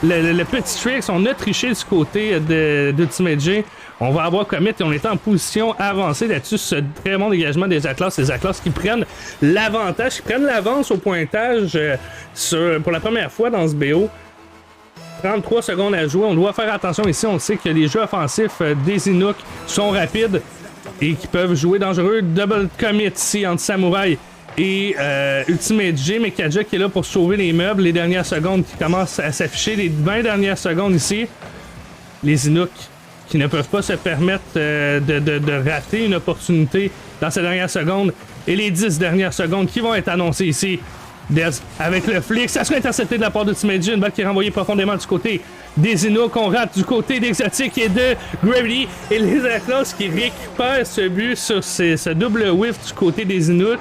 le petit tricks. On a triché du côté d'Ultimate J. On va avoir commit et on est en position avancée là-dessus. Ce très bon dégagement des Atlas. Les Atlas qui prennent l'avantage, qui prennent l'avance au pointage pour la première fois dans ce BO. 33 secondes à jouer. On doit faire attention ici. On sait que les jeux offensifs des Zinuk sont rapides et qui peuvent jouer dangereux. Double commit ici entre Samurai et Ultimate J. Mais Kadja qui est là pour sauver les meubles. Les dernières secondes qui commencent à s'afficher. Les 20 dernières secondes ici. Les Zinuk qui ne peuvent pas se permettre de rater une opportunité dans ces dernières secondes. Et les 10 dernières secondes qui vont être annoncées ici. Dez avec le flic, ça sera intercepté de la part d'Ultimate J, une balle qui est renvoyée profondément du côté des Zinuk, qu'on rate du côté d'Exotic et de Gravity, et les Atlas qui récupèrent ce but sur ce double whiff du côté des Zinuk.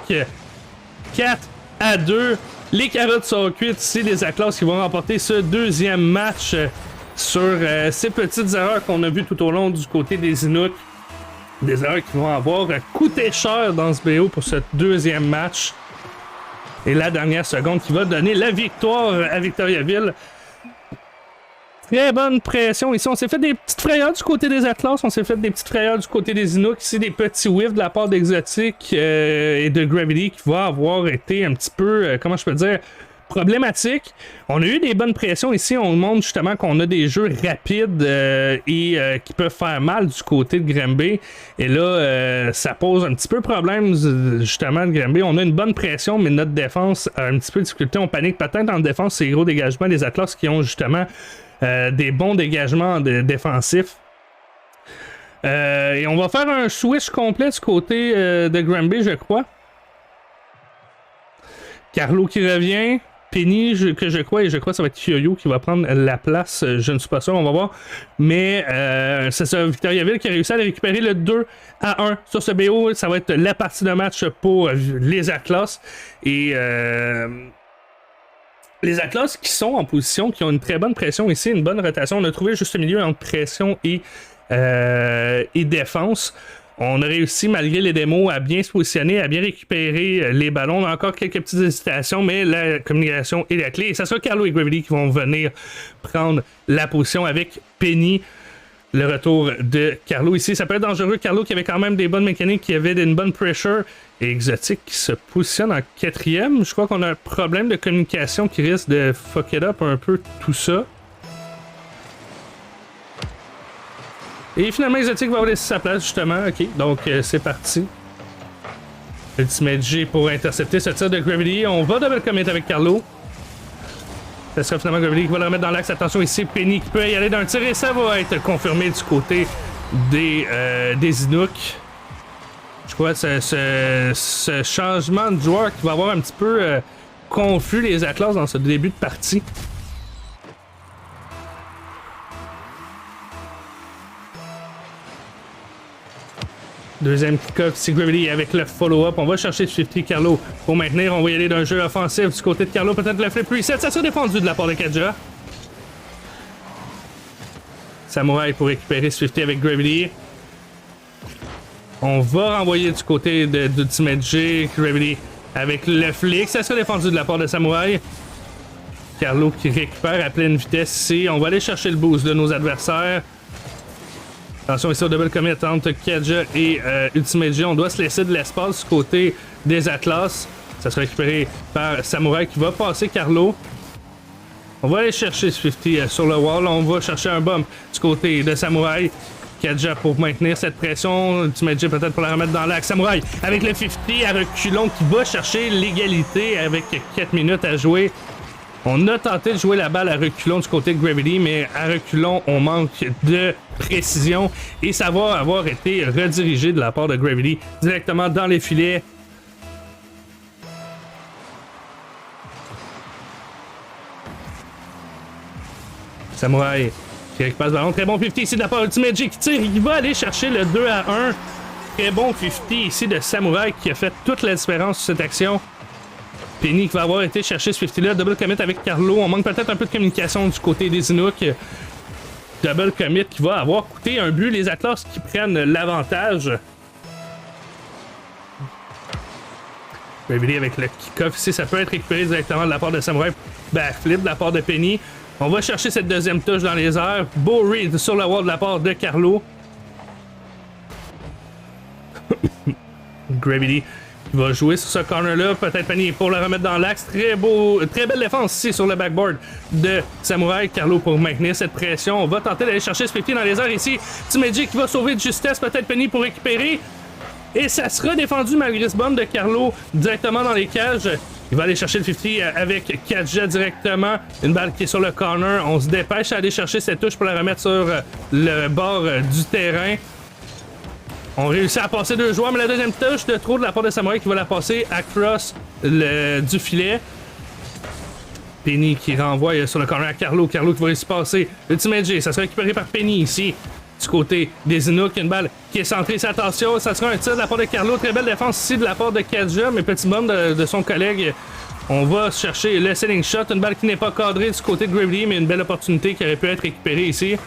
4-2, les carottes sont cuites ici, les Atlas qui vont remporter ce deuxième match sur ces petites erreurs qu'on a vues tout au long du côté des Zinuk. Des erreurs qui vont avoir coûté cher dans ce BO pour ce deuxième match. Et la dernière seconde qui va donner la victoire à Victoriaville. Très bonne pression ici. On s'est fait des petites frayeurs du côté des Atlas. On s'est fait des petites frayeurs du côté des Zinuk. Ici, des petits whiffs de la part d'Exotic et de Gravity qui va avoir été un petit peu, comment je peux dire, problématique. On a eu des bonnes pressions ici. On montre justement qu'on a des jeux rapides et qui peuvent faire mal du côté de Granby. Et là, ça pose un petit peu problème justement de Granby. On a une bonne pression, mais notre défense a un petit peu de difficulté. On panique peut-être en défense. C'est les gros dégagements des Atlas qui ont justement des bons dégagements défensifs. Et on va faire un switch complet du côté de Granby, je crois. Carlo qui revient. Penny, que je crois, et je crois que ça va être Kyoyo qui va prendre la place. Je ne suis pas sûr, on va voir. Mais c'est ça, Victoriaville qui a réussi à récupérer le 2-1 sur ce BO. Ça va être la partie de match pour les Atlas. Et les Atlas qui sont en position, qui ont une très bonne pression ici, une bonne rotation. On a trouvé juste le milieu entre pression et défense. On a réussi, malgré les démos, à bien se positionner, à bien récupérer les ballons. On a encore quelques petites hésitations, mais la communication est la clé. Et ça sera Carlo et Gravity qui vont venir prendre la position avec Penny. Le retour de Carlo ici. Ça peut être dangereux. Carlo qui avait quand même des bonnes mécaniques, qui avait une bonne pressure. Et Exotic qui se positionne en 4e. Je crois qu'on a un problème de communication qui risque de fuck it up un peu tout ça. Et finalement, Exotic va laisser sa place, justement. Ok, donc c'est parti. Ultimate J pour intercepter ce tir de Gravity. On va double commit avec Carlo. Ça sera finalement Gravity qui va le remettre dans l'axe. Attention ici, Penny qui peut y aller d'un tir et ça va être confirmé du côté des Zinuk. Je crois que ce changement de joueur qui va avoir un petit peu confus les Atlas dans ce début de partie. Deuxième kick-off, c'est Gravity avec le follow-up. On va chercher 50 Carlo pour maintenir. On va y aller d'un jeu offensif du côté de Carlo. Peut-être le flip reset. Ça sera défendu de la part de Kadja. Samurai pour récupérer 50 avec Gravity. On va renvoyer du côté d'Ultimate J. Gravity avec le flick. Ça sera défendu de la part de Samurai. Carlo qui récupère à pleine vitesse ici. On va aller chercher le boost de nos adversaires. Attention ici au double commit entre Kadja et Ultimate J. On doit se laisser de l'espace du côté des Atlas. Ça sera récupéré par Samurai qui va passer Carlo. On va aller chercher 50 sur le wall. On va chercher un bump du côté de Samurai. Kadja pour maintenir cette pression. Ultimate J peut-être pour la remettre dans l'axe. Samurai avec le 50 à reculons qui va chercher l'égalité avec 4 minutes à jouer. On a tenté de jouer la balle à reculons du côté de Gravity, mais à reculons, on manque de précision et ça va avoir été redirigé de la part de Gravity directement dans les filets. Samouraï qui récupère ce ballon. Très bon 50 ici de la part Ultimate J qui tire. Il va aller chercher le 2-1. Très bon 50 ici de Samouraï qui a fait toute la différence sur cette action. Penny qui va avoir été chercher ce 50 là. Double commit avec Carlo. On manque peut-être un peu de communication du côté des Inuk. Double commit qui va avoir coûté un but. Les Atlas qui prennent l'avantage. Gravity avec le kick-off ici. Ça peut être récupéré directement de la part de Samouraï. Backflip de la part de Penny. On va chercher cette deuxième touche dans les airs. Beau read sur la wall de la part de Carlo. Gravity qui va jouer sur ce corner-là. Peut-être Penny pour le remettre dans l'axe. Très belle défense ici sur le backboard de Samouraï. Carlo pour maintenir cette pression. On va tenter d'aller chercher ce 50 dans les airs ici. T-Magic qui va sauver de justesse. Peut-être Penny pour récupérer. Et ça sera défendu malgré ce bombe de Carlo directement dans les cages. Il va aller chercher le 50 avec Kadja directement. Une balle qui est sur le corner. On se dépêche à aller chercher cette touche pour la remettre sur le bord du terrain. On réussit à passer 2 joueurs, mais la deuxième touche de trop de la part de Samouraï qui va la passer across du filet. Penny qui renvoie sur le corner à Carlo. Carlo qui va réussir à passer. Ultimate J, ça sera récupéré par Penny ici. Du côté des Inuk, une balle qui est centrée. Attention, ça sera un tir de la part de Carlo. Très belle défense ici de la part de Kadja, mais petit bombe de son collègue. On va chercher le selling shot. Une balle qui n'est pas cadrée du côté de Gravely, mais une belle opportunité qui aurait pu être récupérée ici.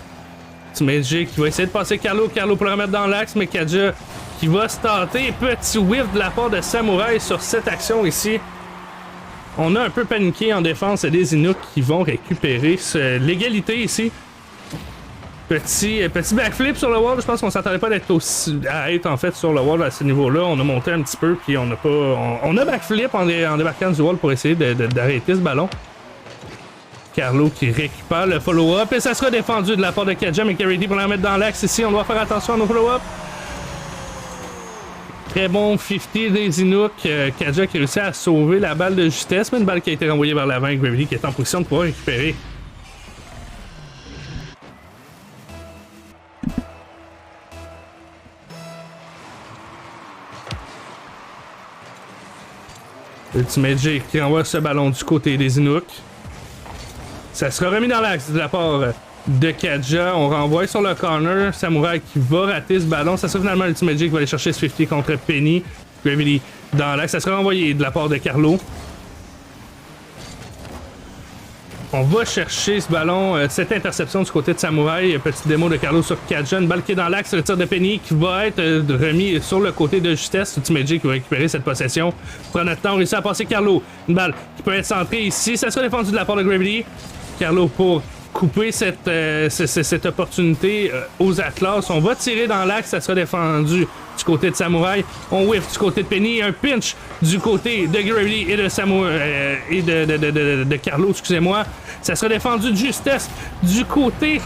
Magic qui va essayer de passer Carlo. Carlo pour le remettre dans l'axe, mais Kadja qui va se tenter. Petit whiff de la part de Samouraï sur cette action ici. On a un peu paniqué en défense des Inuk qui vont récupérer l'égalité ici. Petit backflip sur le wall. Je pense qu'on s'attendait pas à être en fait sur le wall à ce niveau-là. On a monté un petit peu, puis on a backflip en débarquant du wall pour essayer d'arrêter ce ballon. Carlo qui récupère le follow-up et ça sera défendu de la part de Kadja, mais Carity pour la mettre dans l'axe ici. On doit faire attention à nos follow-up. Très bon 50 des Inuk. Kadja qui réussit à sauver la balle de justesse, mais une balle qui a été renvoyée vers l'avant. Gravity qui est en position de pouvoir récupérer. Ultimate J qui envoie ce ballon du côté des Inuk. Ça sera remis dans l'axe de la part de Kadja. On renvoie sur le corner. Samouraï qui va rater ce ballon. Ça sera finalement Ultimate J qui va aller chercher ce 50 contre Penny. Gravity dans l'axe. Ça sera renvoyé de la part de Carlo. On va chercher ce ballon, cette interception du côté de Samouraï. Petite démo de Carlo sur Kadja. Une balle qui est dans l'axe. Le tir de Penny qui va être remis sur le côté de justesse. Ultimate J qui va récupérer cette possession. Prendre notre temps. On réussit à passer Carlo. Une balle qui peut être centrée ici. Ça sera défendu de la part de Gravity. Carlo pour couper cette opportunité aux Atlas. On va tirer dans l'axe, ça sera défendu du côté de Samouraï. On whiff du côté de Penny. Un pinch du côté de Gravity et de Samouraï et de Carlo, excusez-moi. Ça sera défendu de justesse du côté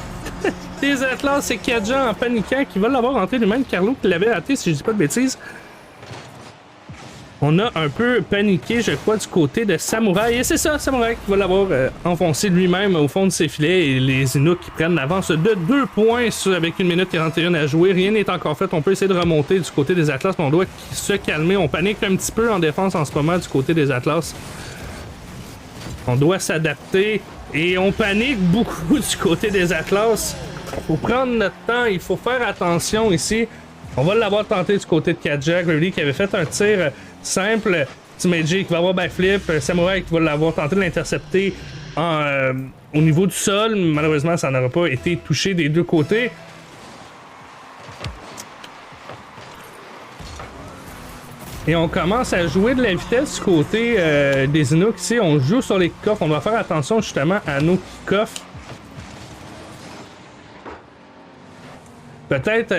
des Atlas. C'est Kadja en paniquant qui va l'avoir rentré lui-même. Carlo qui l'avait raté, si je dis pas de bêtises. On a un peu paniqué, je crois, du côté de Samouraï. Et c'est ça, Samouraï qui va l'avoir enfoncé lui-même au fond de ses filets. Et les Inuk qui prennent l'avance de 2 points avec 1 minute 41 à jouer. Rien n'est encore fait. On peut essayer de remonter du côté des Atlas, mais on doit se calmer. On panique un petit peu en défense en ce moment du côté des Atlas. On doit s'adapter. Et on panique beaucoup du côté des Atlas. Il faut prendre notre temps. Il faut faire attention ici. On va l'avoir tenté du côté de Kadja. Gravity qui avait fait un tir simple. Ultimate J qui va avoir backflip. Samouraï qui va l'avoir tenté de l'intercepter au niveau du sol. Malheureusement, ça n'aura pas été touché des deux côtés. Et on commence à jouer de la vitesse du côté des Inuk. Ici, on joue sur les kick-offs. On doit faire attention justement à nos kick-offs. Peut-être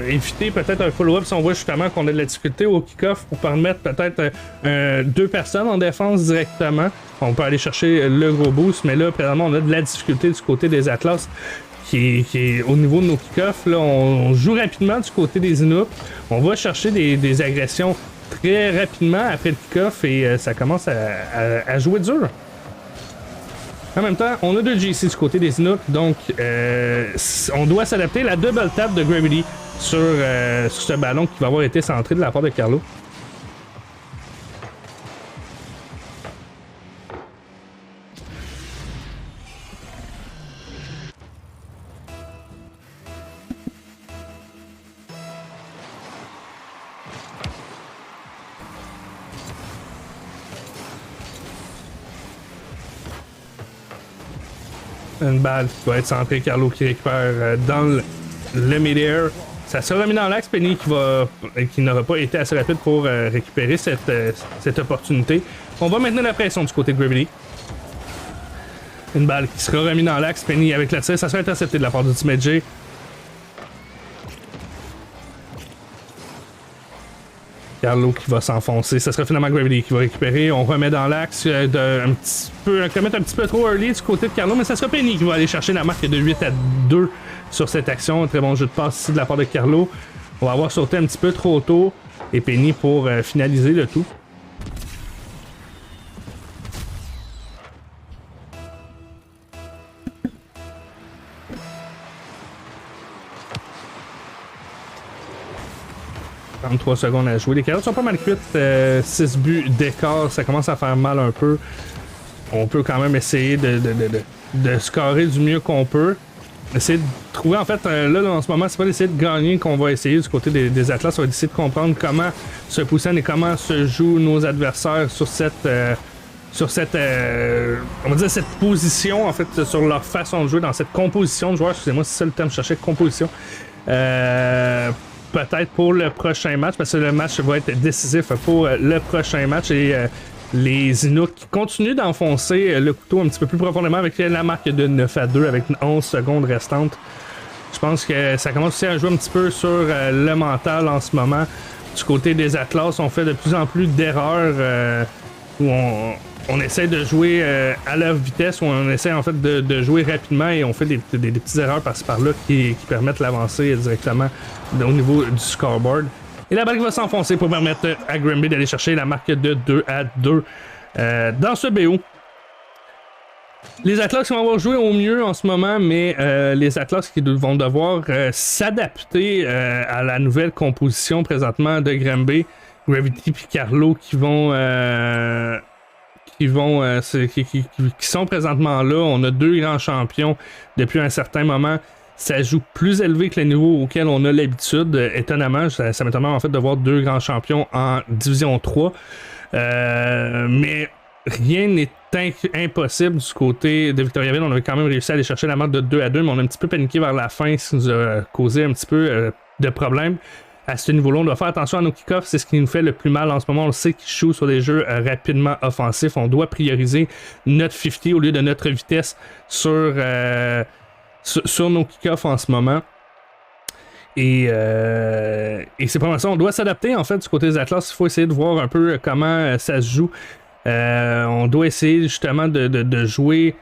éviter peut-être un follow-up si on voit justement qu'on a de la difficulté au kick-off pour permettre peut-être 2 personnes en défense directement. On peut aller chercher le gros boost, mais là, présentement, on a de la difficulté du côté des Atlas qui est au niveau de nos kick-offs. Là, on joue rapidement du côté des Inuk. On va chercher des agressions très rapidement après le kick-off et ça commence à jouer dur. En même temps, on a 2 GC du côté des Inuk, donc on doit s'adapter. La double tap de Gravity sur ce ballon qui va avoir été centré de la part de Carlo. Une balle qui va être centrée. Carlo qui récupère dans le mid-air. Ça sera remis dans l'axe. Penny qui n'aura pas été assez rapide pour récupérer cette opportunité. On va maintenir la pression du côté de Gravity. Une balle qui sera remise dans l'axe. Penny avec le tir. Ça sera intercepté de la part de Ultimate J. Carlo qui va s'enfoncer. Ça sera finalement Gravity qui va récupérer. On remet dans l'axe un petit peu trop early du côté de Carlo, mais ça sera Penny qui va aller chercher la marque de 8-2 sur cette action. Un très bon jeu de passe ici de la part de Carlo. On va avoir sauté un petit peu trop tôt. Et Penny pour finaliser le tout. « 3 secondes à jouer. Les carottes sont pas mal cuites. 6 buts d'écart, ça commence à faire mal un peu. On peut quand même essayer de scorer du mieux qu'on peut. Essayer de trouver, en fait, là en ce moment, c'est pas d'essayer de gagner qu'on va essayer du côté des Atlas. On va essayer de comprendre comment se positionnent et comment se jouent nos adversaires sur cette on va dire cette position, en fait, sur leur façon de jouer, dans cette composition de joueurs. Excusez-moi, c'est ça le terme, je cherchais, composition. Peut-être pour le prochain match, parce que le match va être décisif pour le prochain match. Et les Inuks qui continuent d'enfoncer le couteau un petit peu plus profondément avec la marque de 9-2 avec 11 secondes restantes. Je pense que ça commence aussi à jouer un petit peu sur le mental en ce moment. Du côté des Atlas, on fait de plus en plus d'erreurs où on essaie de jouer à leur vitesse, où on essaie en fait de jouer rapidement et on fait des petites erreurs par-ci par-là qui permettent l'avancer directement au niveau du scoreboard. Et la balle qui va s'enfoncer pour permettre à Grimby d'aller chercher la marque de 2-2 dans ce BO. Les Atlas qui vont avoir joué au mieux en ce moment, mais les Atlas qui vont devoir s'adapter à la nouvelle composition présentement de Grimby, Gravity et Carlo qui sont présentement là. On a 2 grands champions depuis un certain moment. Ça joue plus élevé que le niveau auquel on a l'habitude. Étonnamment, ça m'étonne en fait de voir 2 grands champions en Division 3. Mais rien n'est impossible du côté de Victoriaville. On avait quand même réussi à aller chercher la marque de 2-2, mais on a un petit peu paniqué vers la fin, ce qui nous a causé un petit peu de problèmes. À ce niveau-là, on doit faire attention à nos kick-offs, c'est ce qui nous fait le plus mal en ce moment. On sait qu'ils jouent sur des jeux rapidement offensifs. On doit prioriser notre 50 au lieu de notre vitesse sur nos kick-offs en ce moment. Et c'est pas mal ça. On doit s'adapter en fait du côté des Atlas. Il faut essayer de voir un peu comment ça se joue. On doit essayer justement de jouer.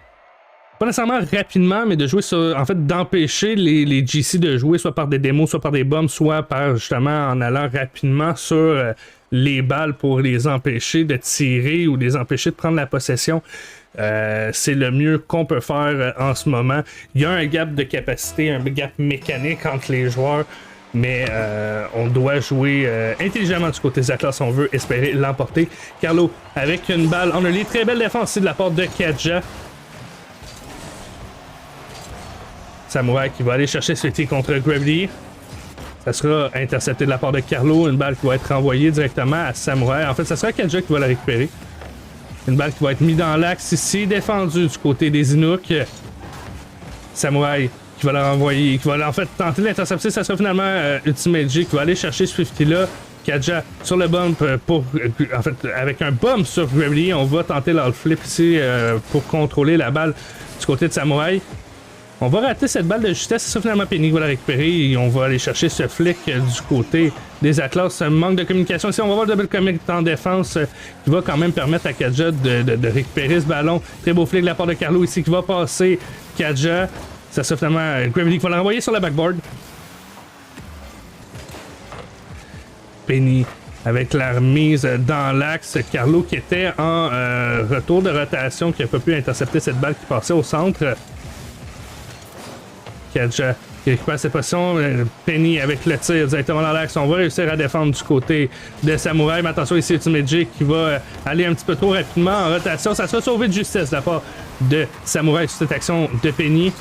Pas nécessairement rapidement, mais de jouer sur. En fait, d'empêcher les GC de jouer soit par des démos, soit par des bombes, soit par justement en allant rapidement sur les balles pour les empêcher de tirer ou les empêcher de prendre la possession. C'est le mieux qu'on peut faire en ce moment. Il y a un gap de capacité, un gap mécanique entre les joueurs, mais on doit jouer intelligemment du côté des Atlas si on veut espérer l'emporter. Carlo avec une balle en early, très belle défense ici de la part de Kadja. Samurai qui va aller chercher ce tir contre Gravity. Ça sera intercepté de la part de Carlo. Une balle qui va être renvoyée directement à Samurai. En fait, ça sera Kadja qui va la récupérer. Une balle qui va être mise dans l'axe ici, défendue du côté des Inuks. Samurai qui va la renvoyer, qui va en fait tenter de l'intercepter. Ça sera finalement Ultimate J qui va aller chercher Swifty-là. Kadja sur le bump en fait, avec un bump sur Gravity. On va tenter l'all flip ici pour contrôler la balle du côté de Samurai. On va rater cette balle de justesse, c'est ça finalement Penny qui va la récupérer et on va aller chercher ce flic du côté des Atlas. Manque de communication ici, on va voir le double commit en défense qui va quand même permettre à Kadja de récupérer ce ballon. Très beau flic de la part de Carlo ici qui va passer Kadja. Ça sera finalement Gravity qui va l'envoyer sur la backboard. Penny avec la remise dans l'axe. Carlo qui était en retour de rotation qui n'a pas pu intercepter cette balle qui passait au centre. Kadja qui récupère cette position. Penny avec le tir directement dans l'axe. On va réussir à défendre du côté de Samurai. Mais attention ici, Ultimate J qui va aller un petit peu trop rapidement en rotation. Ça sera sauvé de justesse de la part de Samurai sur cette action de Penny.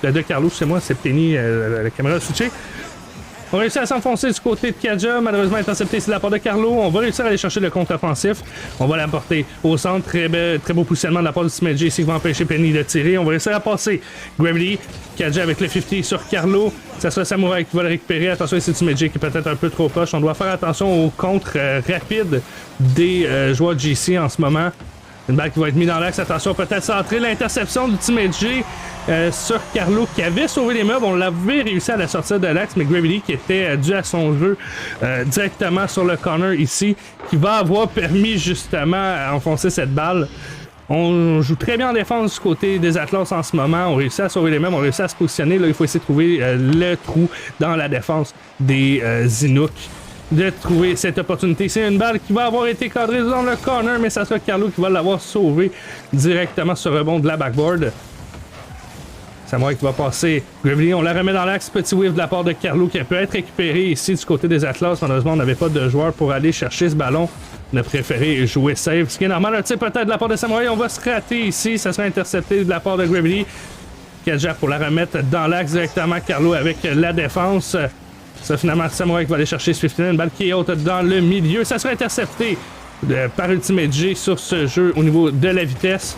De Carlo, chez moi, c'est Penny, la caméra switchée. On réussit à s'enfoncer du côté de Kaja, malheureusement intercepté ici de la part de Carlo. On va réussir à aller chercher le contre-offensif. On va l'apporter au centre. Très beau positionnement de la part du Team Edge ici qui va empêcher Penny de tirer. On va réussir à passer Gravity. Kaja avec le 50 sur Carlo. Ça sera Samurai qui va le récupérer. Attention ici, Team Edge qui est peut-être un peu trop proche. On doit faire attention au contre rapide des joueurs de GC en ce moment. Une balle qui va être mise dans l'axe. Attention, peut-être centrer l'interception du Team Edge sur Carlo qui avait sauvé les meubles. On l'avait réussi à la sortir de l'axe, mais Gravity qui était dû à son jeu directement sur le corner ici, qui va avoir permis justement à enfoncer cette balle. On joue très bien en défense du côté des Atlas en ce moment. On réussit à sauver les meubles, on réussit à se positionner. Là, il faut essayer de trouver le trou dans la défense des Inuk. De trouver cette opportunité. C'est une balle qui va avoir été cadrée dans le corner, mais ça sera Carlo qui va l'avoir sauvé directement sur le rebond de la backboard. Samurai qui va passer. Gravity, on la remet dans l'axe. Petit whiff de la part de Carlo qui peut être récupéré ici du côté des Atlas. Malheureusement, on n'avait pas de joueur pour aller chercher ce ballon. On a préféré jouer safe. Ce qui est normal, un tir peut-être de la part de Samurai. On va se rater ici. Ça sera intercepté de la part de Gravity. Kaja pour la remettre dans l'axe directement. Carlo avec la défense. Ça, finalement, Samurai qui va aller chercher Swiftin, une balle qui est haute dans le milieu. Ça sera intercepté par Ultimate G sur ce jeu au niveau de la vitesse.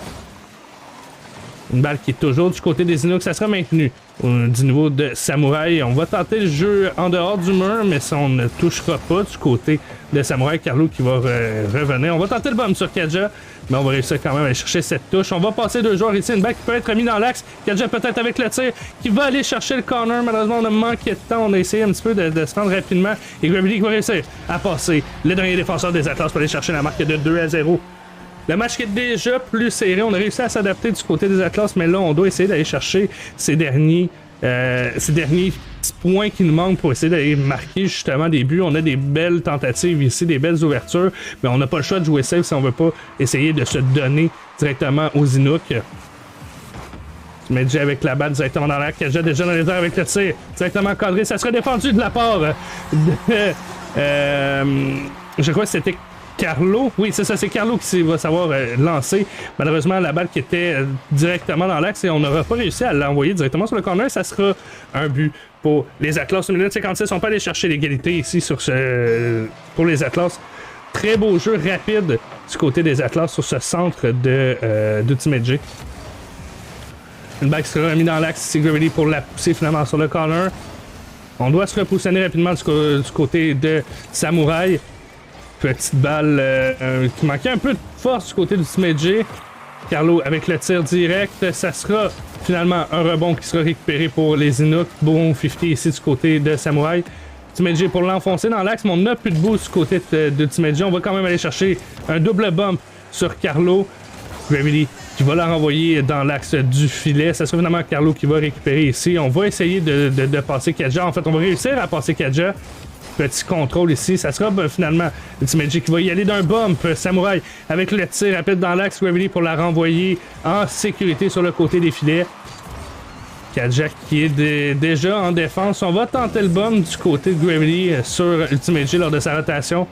Une balle qui est toujours du côté des Inuks. Ça sera maintenu du niveau de Samurai. On va tenter le jeu en dehors du mur, mais ça, on ne touchera pas du côté de Samurai. Carlo qui va revenir. On va tenter le bomb sur Kaja, mais on va réussir quand même à aller chercher cette touche. On va passer deux joueurs ici. Une balle qui peut être remise dans l'axe. Kaja peut-être avec le tir qui va aller chercher le corner. Malheureusement, on a manqué de temps. On a essayé un petit peu de se rendre rapidement. Et Gravity qui va réussir à passer le dernier défenseur des Atlas pour aller chercher la marque de 2-0. Le match qui est déjà plus serré, on a réussi à s'adapter du côté des Atlas, mais là, on doit essayer d'aller chercher ces derniers petits points qui nous manquent pour essayer d'aller marquer justement des buts. On a des belles tentatives ici, des belles ouvertures, mais on n'a pas le choix de jouer safe si on veut pas essayer de se donner directement aux Inuks. Medjay avec la balle directement dans l'air, Kaja déjà dans les airs avec le tir directement cadré. Ça sera défendu de la part de... je crois que c'était Carlo. Oui, c'est ça, c'est Carlo qui va savoir lancer. Malheureusement, la balle qui était directement dans l'axe et on n'aura pas réussi à l'envoyer directement sur le corner. Ça sera un but pour les Atlas. 1 minute 56, on peut aller chercher l'égalité ici pour les Atlas. Très beau jeu rapide du côté des Atlas sur ce centre d'Ultimate G. Une balle qui sera remise dans l'axe, c'est Gravity pour la pousser finalement sur le corner. On doit se repositionner rapidement du côté de Samurai. Petite balle qui manquait un peu de force du côté du Ultimate G. Carlo avec le tir direct. Ça sera finalement un rebond qui sera récupéré pour les Inuks. Bon 50 ici du côté de Samurai. Ultimate G pour l'enfoncer dans l'axe, mais on n'a plus de boost du côté de Ultimate G. On va quand même aller chercher un double bump sur Carlo. Gravity qui va la renvoyer dans l'axe du filet. Ça sera finalement Carlo qui va récupérer ici. On va essayer de passer Kaja. En fait, on va réussir à passer Kaja. Petit contrôle ici. Ça sera finalement Ultimate G qui va y aller d'un bump. Samurai avec le tir rapide dans l'axe. Gravity pour la renvoyer en sécurité sur le côté des filets. Kaja qui est déjà en défense. On va tenter le bump du côté de Gravity sur Ultimate G lors de sa rotation.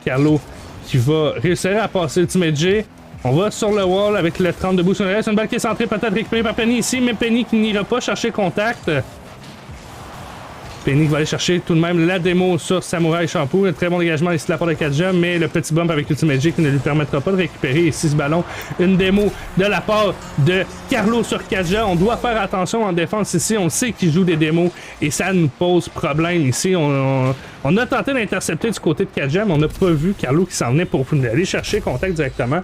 Carlo qui va réussir à passer Ultimate G. On va sur le wall avec le 30 debout sur le reste. Une balle qui est centrée, peut-être récupérée par Penny ici, mais Penny qui n'ira pas chercher contact. Penny va aller chercher tout de même la démo sur Samurai Shampoo. Un très bon dégagement ici de la part de Kaja, mais le petit bump avec Ultimate G qui ne lui permettra pas de récupérer ici ce ballon. Une démo de la part de Carlo sur Kaja. On doit faire attention en défense ici. On sait qu'il joue des démos et ça nous pose problème ici. On a tenté d'intercepter du côté de Kaja, mais on n'a pas vu Carlo qui s'en venait pour aller chercher contact directement.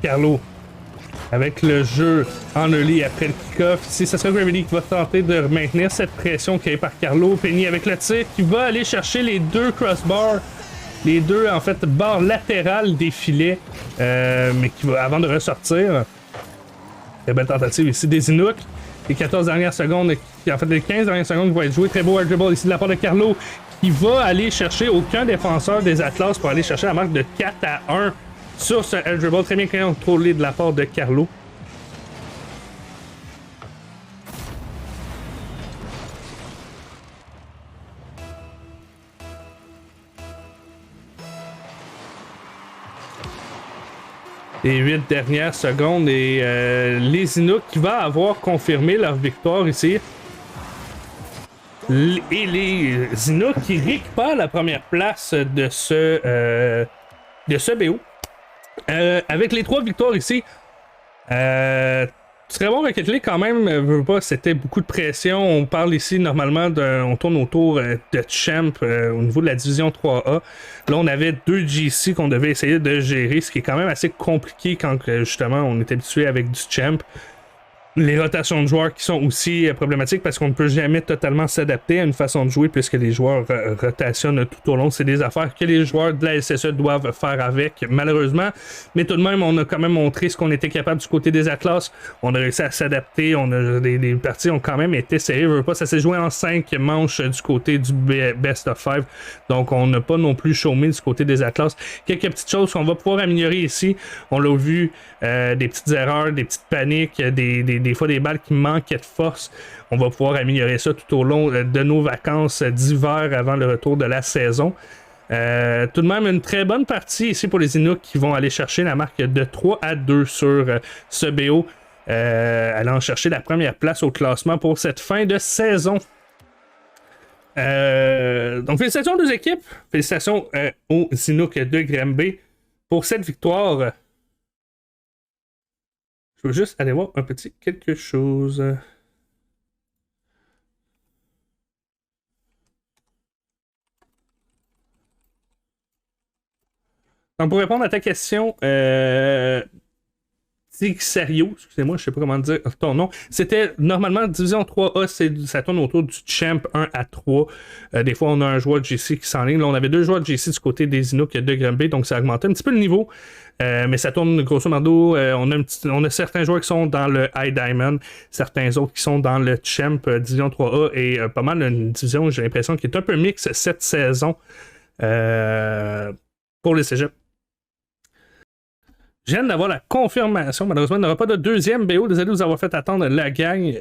Carlo avec le jeu en early après le kick-off. Ici, ce sera Gravity qui va tenter de maintenir cette pression créée par Carlo. Penny avec le tir qui va aller chercher les deux crossbars, les deux en fait barres latérales des filets, mais qui va avant de ressortir. Très belle tentative ici des Inuks. Les 14 dernières secondes, en fait les 15 dernières secondes qui vont être jouées. Très beau air dribble ici de la part de Carlo qui va aller chercher aucun défenseur des Atlas pour aller chercher la marque de 4-1. Sur ce air dribble, très bien contrôlé de la part de Carlo. les 8 dernières secondes. Et les Inuks qui vont avoir confirmé leur victoire ici. Et les Inuks qui récupèrent la première place de ce BO. Avec les 3 victoires ici, très bon Rocket League quand même, veux pas, c'était beaucoup de pression. On parle ici normalement on tourne autour de Champ au niveau de la division 3A. Là, on avait 2 GC qu'on devait essayer de gérer, ce qui est quand même assez compliqué quand justement on est habitué avec du Champ. Les rotations de joueurs qui sont aussi problématiques parce qu'on ne peut jamais totalement s'adapter à une façon de jouer puisque les joueurs rotationnent tout au long. C'est des affaires que les joueurs de la SSE doivent faire avec, malheureusement. Mais tout de même, on a quand même montré ce qu'on était capable du côté des Atlas. On a réussi à s'adapter. Les parties ont quand même été serrées. Ça s'est joué en 5 manches du côté du Best of 5. Donc, on n'a pas non plus chômé du côté des Atlas. Quelques petites choses qu'on va pouvoir améliorer ici. On l'a vu, des petites erreurs, des petites paniques, des fois des balles qui manquaient de force. On va pouvoir améliorer ça tout au long de nos vacances d'hiver avant le retour de la saison. Tout de même, une très bonne partie ici pour les Inuks qui vont aller chercher la marque de 3-2 sur ce BO. Allant chercher la première place au classement pour cette fin de saison. Donc, félicitations aux 2 équipes. Félicitations aux Inuks de Granby pour cette victoire. Je veux juste aller voir un petit quelque chose. Donc, pour répondre à ta question, Tixario, excusez-moi, je sais pas comment dire ton nom. C'était normalement Division 3A, ça tourne autour du Champ 1 à 3. Des fois, on a un joueur de GC qui s'enligne. Là, on avait 2 joueurs de GC du côté des Inuks de Granby, donc ça a augmenté un petit peu le niveau. Mais ça tourne grosso modo. On a certains joueurs qui sont dans le High Diamond, certains autres qui sont dans le Champ Division 3A et pas mal une division, j'ai l'impression, qui est un peu mix cette saison pour les cégeps. Je viens d'avoir la confirmation. Malheureusement, il n'y aura pas de deuxième BO. Désolé de vous avoir fait attendre la gang.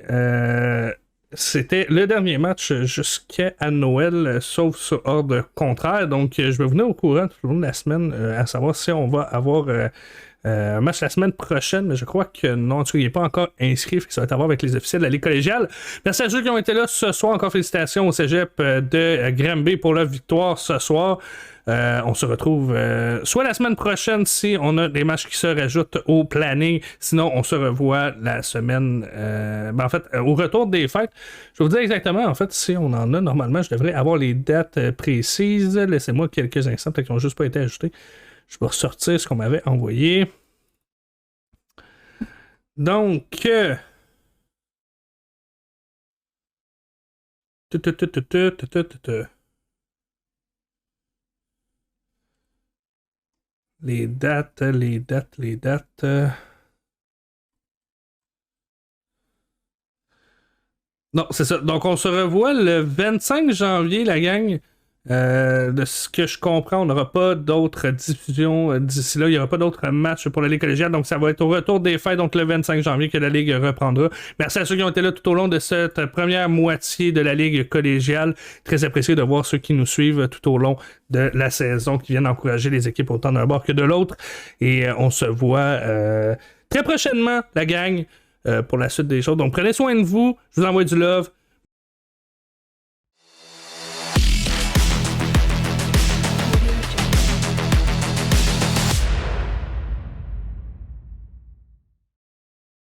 C'était le dernier match jusqu'à Noël, sauf sur ordre contraire. Donc, je vais vous tenir au courant tout au long de la semaine, à savoir si on va avoir un match la semaine prochaine. Mais je crois que non, en tout cas, il n'est pas encore inscrit. Ça va être à voir avec les officiels de la Ligue collégiale. Merci à ceux qui ont été là ce soir. Encore félicitations au cégep de Granby pour la victoire ce soir. On se retrouve soit la semaine prochaine si on a des matchs qui se rajoutent au planning. Sinon, on se revoit la semaine au retour des fêtes. Je vais vous dire exactement, en fait, si on en a normalement, je devrais avoir les dates précises. Laissez-moi quelques instants, peut-être qu'ils n'ont juste pas été ajoutés. Je vais ressortir ce qu'on m'avait envoyé. Donc, les dates. Non, c'est ça. Donc, on se revoit le 25 janvier, la gang. De ce que je comprends, on n'aura pas d'autres diffusions d'ici là. Il n'y aura pas d'autres matchs pour la Ligue collégiale. Donc, ça va être au retour des fêtes, donc le 25 janvier, que la Ligue reprendra. Merci à ceux qui ont été là tout au long de cette première moitié de la Ligue collégiale. Très apprécié de voir ceux qui nous suivent tout au long de la saison, qui viennent encourager les équipes autant d'un bord que de l'autre. Et on se voit très prochainement, la gang, pour la suite des choses. Donc, prenez soin de vous. Je vous envoie du love.